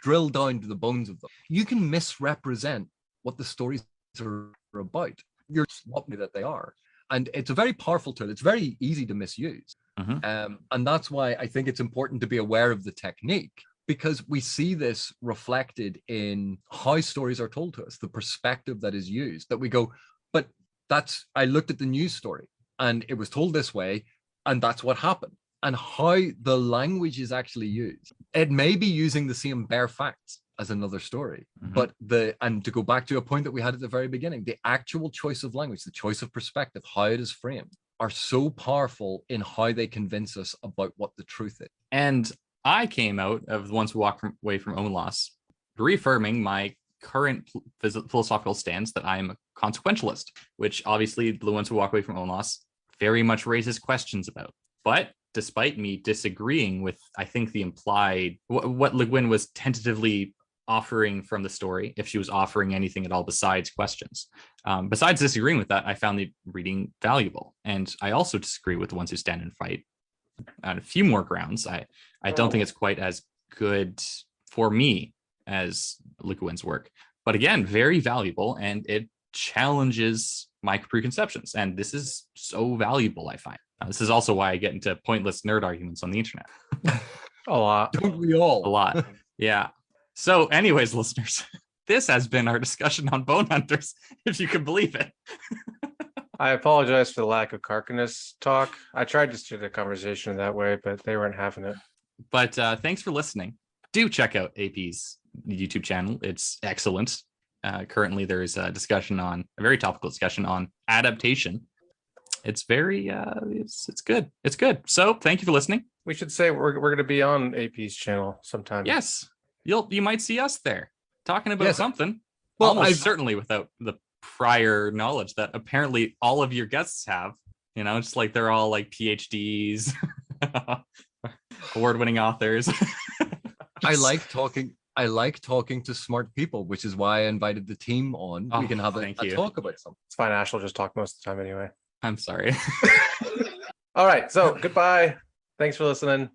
drill down to the bones of them, you can misrepresent what the stories are about. You're swapping that they are. And it's a very powerful tool. It's very easy to misuse. And that's why I think it's important to be aware of the technique, because we see this reflected in how stories are told to us, the perspective that is used, that we go, but I looked at the news story and it was told this way, and that's what happened. And how the language is actually used. It may be using the same bare facts as another story, but and to go back to a point that we had at the very beginning, the actual choice of language, the choice of perspective, how it is framed, are so powerful in how they convince us about what the truth is. And I came out of the Ones Who Walk Away from Omelas reaffirming my current philosophical stance that I'm a consequentialist, which obviously the ones who walk away from Onos very much raises questions about. But despite me disagreeing with, I think, the implied, what Le Guin was tentatively offering from the story, if she was offering anything at all besides questions. Besides disagreeing with that, I found the reading valuable. And I also disagree with the ones who stand and fight on a few more grounds. I don't think it's quite as good for me as Le Guin's work. But again, very valuable, and it challenges my preconceptions. And this is so valuable, I find. This is also why I get into pointless nerd arguments on the internet. A lot. Don't we all? A lot. Yeah. So anyways, listeners, this has been our discussion on Bonehunters, if you can believe it. I apologize for the lack of Carcanus talk. I tried to steer the conversation that way, but they weren't having it. But thanks for listening. Do check out AP's YouTube channel. It's excellent. Currently, there's a very topical discussion on adaptation. It's very, it's good. It's good. So thank you for listening. We should say we're going to be on AP's channel sometime. Yes, you might see us there talking about something. Well, almost certainly without the prior knowledge that apparently all of your guests have. You know, just like they're all like PhDs, award-winning authors. I like talking to smart people, which is why I invited the team on. We can have a talk about something. It's fine. Ash will just talk most of the time anyway. I'm sorry. All right. So goodbye. Thanks for listening.